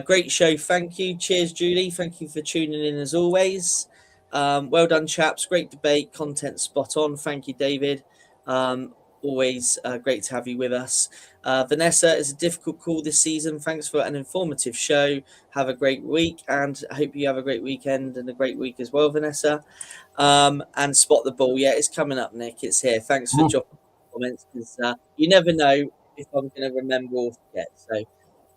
Great show, thank you. Cheers, Julie. Thank you for tuning in as always. Well done, chaps. Great debate, content spot on. Thank you, David. Always great to have you with us. Vanessa, it's a difficult call this season. Thanks for an informative show. Have a great week, and I hope you have a great weekend and a great week as well, Vanessa. And spot the ball. Yeah, it's coming up, Nick. It's here. Thanks for dropping comments, because you never know if I'm going to remember or forget. So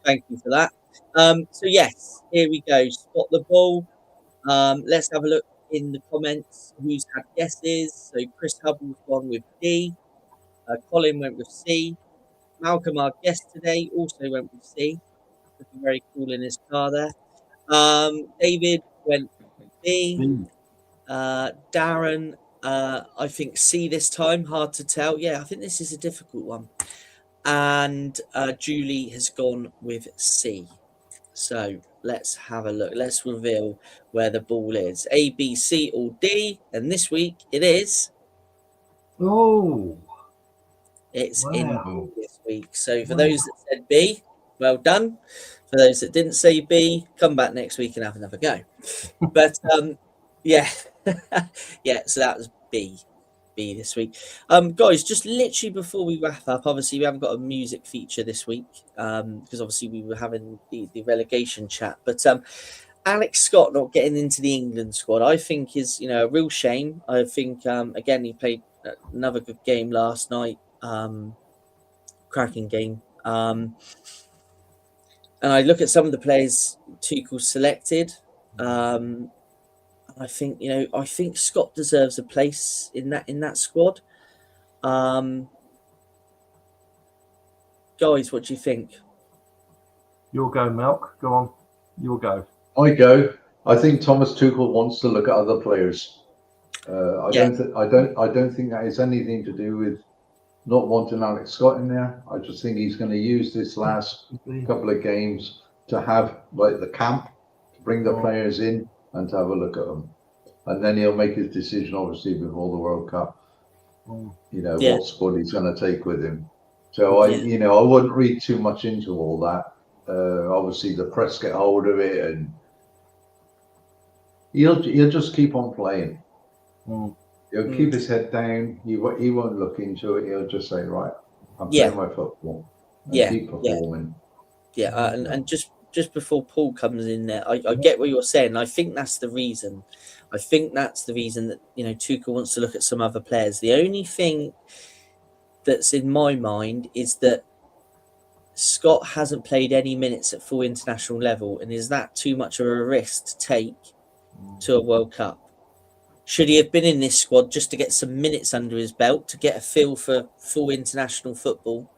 thank you for that. So yes, here we go. Spot the ball. Let's have a look in the comments who's had guesses. So Chris Hubble's gone with D. Colin went with C. Malcolm, our guest today, also went with C. Looking very cool in his car there. David went with B. Darren, I think C this time. Hard to tell. Yeah, I think this is a difficult one. And Julie has gone with C. So let's have a look. Let's reveal where the ball is. A, B, C, or D. And this week it is. Oh, It's wow. in B this week. So for those that said B, well done. For those that didn't say B, come back next week and have another go. But yeah, yeah. So that was B this week. Guys, just literally before we wrap up, obviously we haven't got a music feature this week because obviously we were having the relegation chat. But Alex Scott not getting into the England squad, I think is a real shame. I think again he played another good game last night, cracking game. And I look at some of the players Tuchel selected. I think I think Scott deserves a place in that squad. Guys, what do you think? You'll go, Malk. Go on. You'll go. I go. I think Thomas Tuchel wants to look at other players. I don't think that has anything to do with not wanting Alex Scott in there. I just think he's going to use this last couple of games to have like the camp, to bring the players in and to have a look at them. And then he'll make his decision, obviously, before the World Cup, what squad he's going to take with him. So I wouldn't read too much into all that. Obviously, the press get hold of it, and he'll just keep on playing. He'll keep his head down. He won't look into it. He'll just say, right, I'm playing my football. And keep performing. And just before Paul comes in there, I get what you're saying. I think that's the reason. I think that's the reason that Tuchel wants to look at some other players. The only thing that's in my mind is that Scott hasn't played any minutes at full international level, and is that too much of a risk to take to a World Cup? Should he have been in this squad just to get some minutes under his belt to get a feel for full international football,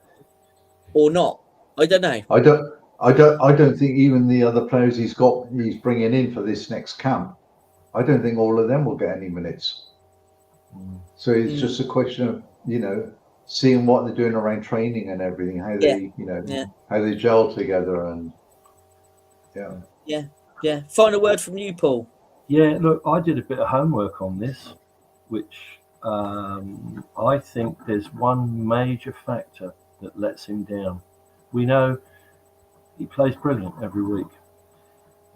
or not? I don't know. I don't think even the other players he's bringing in for this next camp, I don't think all of them will get any minutes. So it's just a question of seeing what they're doing around training and everything, how they how they gel together, and Final word from you, Paul. Yeah, look, I did a bit of homework on this, which I think there's one major factor that lets him down. We know he plays brilliant every week.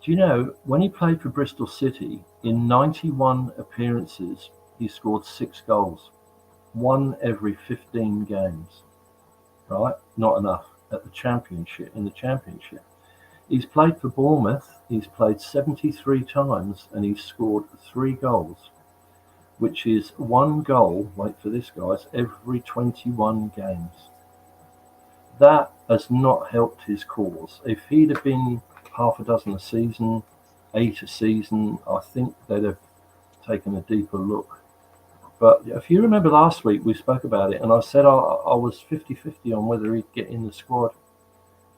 Do you know, when he played for Bristol City, in 91 appearances, he scored 6 goals. 1 every 15 games. Right? Not enough in the championship. He's played for Bournemouth. He's played 73 times and he's scored 3 goals, which is 1 goal, wait for this, guys, every 21 games. That has not helped his cause. If he'd have been half a dozen a season, 8 a season, I think they'd have taken a deeper look. But if you remember last week, we spoke about it, and I said I was 50-50 on whether he'd get in the squad.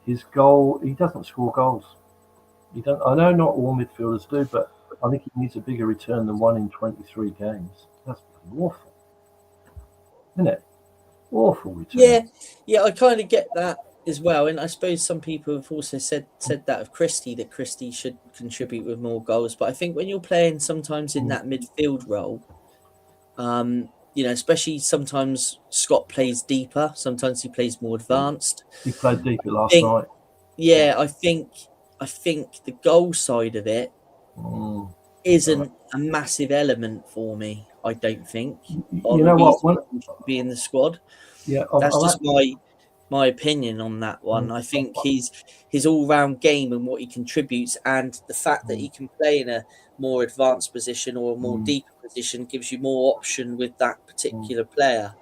His goal, he doesn't score goals. I know not all midfielders do, but I think he needs a bigger return than 1 in 23 games. That's awful, isn't it? Awful return. Yeah, I kind of get that as well, and I suppose some people have also said that of Christie, that Christie should contribute with more goals. But I think when you're playing sometimes in that midfield role, especially sometimes Scott plays deeper, sometimes he plays more advanced. He played deeper last night. Yeah, I think the goal side of it isn't a massive element for me. I don't think. You know what? Be in the squad. Yeah, that's just my opinion on that one. I think his all-round game and what he contributes, and the fact that he can play in a more advanced position or a more deeper position gives you more option with that particular player.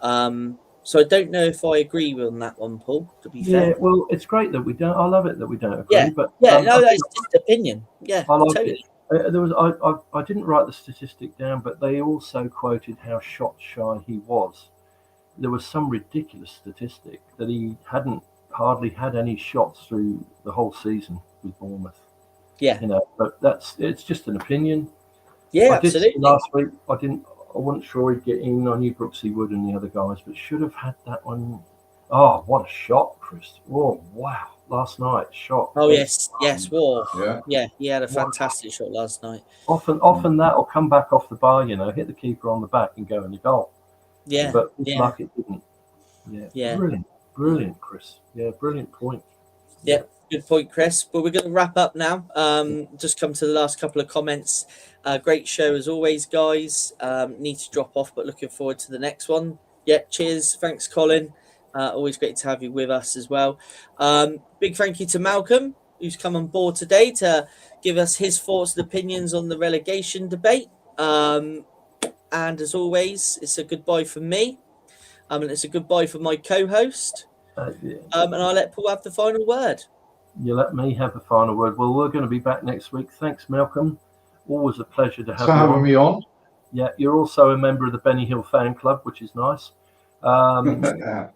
So I don't know if I agree on that one, Paul, to be fair. Yeah, well, it's great that we don't. I love it that we don't agree. Yeah, but that's just opinion. Yeah, I like totally. it. There was I didn't write the statistic down, but they also quoted how shot shy he was. There was some ridiculous statistic that he hadn't hardly had any shots through the whole season with Bournemouth. Yeah. But it's just an opinion. Yeah, I did absolutely. see last week. I wasn't sure he'd get in. I knew Brooksy would and the other guys, but should have had that one. Oh, what a shot, Chris! Oh, wow! Last night shot. Oh yes, War. Yeah. He had a fantastic shot last night. Often that'll come back off the bar, hit the keeper on the back and go in the goal. Yeah, But with luck it didn't. Yeah. Brilliant, Chris. Yeah, brilliant point. Yeah, good point, Chris. But we're going to wrap up now. Just come to the last couple of comments. Great show as always, guys. Need to drop off, but looking forward to the next one. Yeah, cheers. Thanks, Colin. Always great to have you with us as well. Big thank you to Malcolm, who's come on board today to give us his thoughts and opinions on the relegation debate. And as always, it's a goodbye from me. And it's a goodbye from my co-host. And I'll let Paul have the final word. You let me have the final word. Well, we're going to be back next week. Thanks, Malcolm. Always a pleasure to have So you having on. me on. Yeah, you're also a member of the Benny Hill fan club, which is nice. Yep,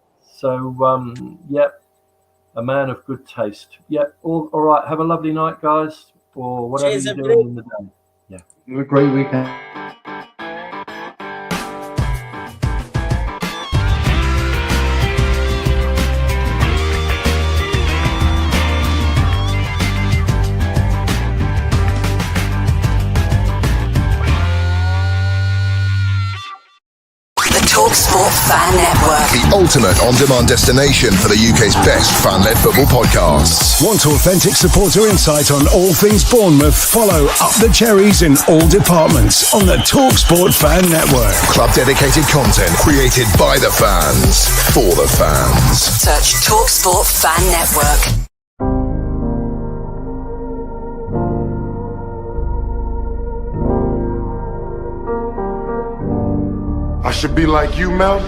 a man of good taste. Yep, all right. Have a lovely night, guys, or whatever Cheers, you're everybody. doing in the day. Yeah. Have a great weekend. TalkSport Fan Network. The ultimate on-demand destination for the UK's best fan-led football podcasts. Want authentic supporter insight on all things Bournemouth? Follow Up the Cherries in all departments on the TalkSport Fan Network. Club-dedicated content created by the fans, for the fans. Search TalkSport Fan Network. I should be like you, Mel.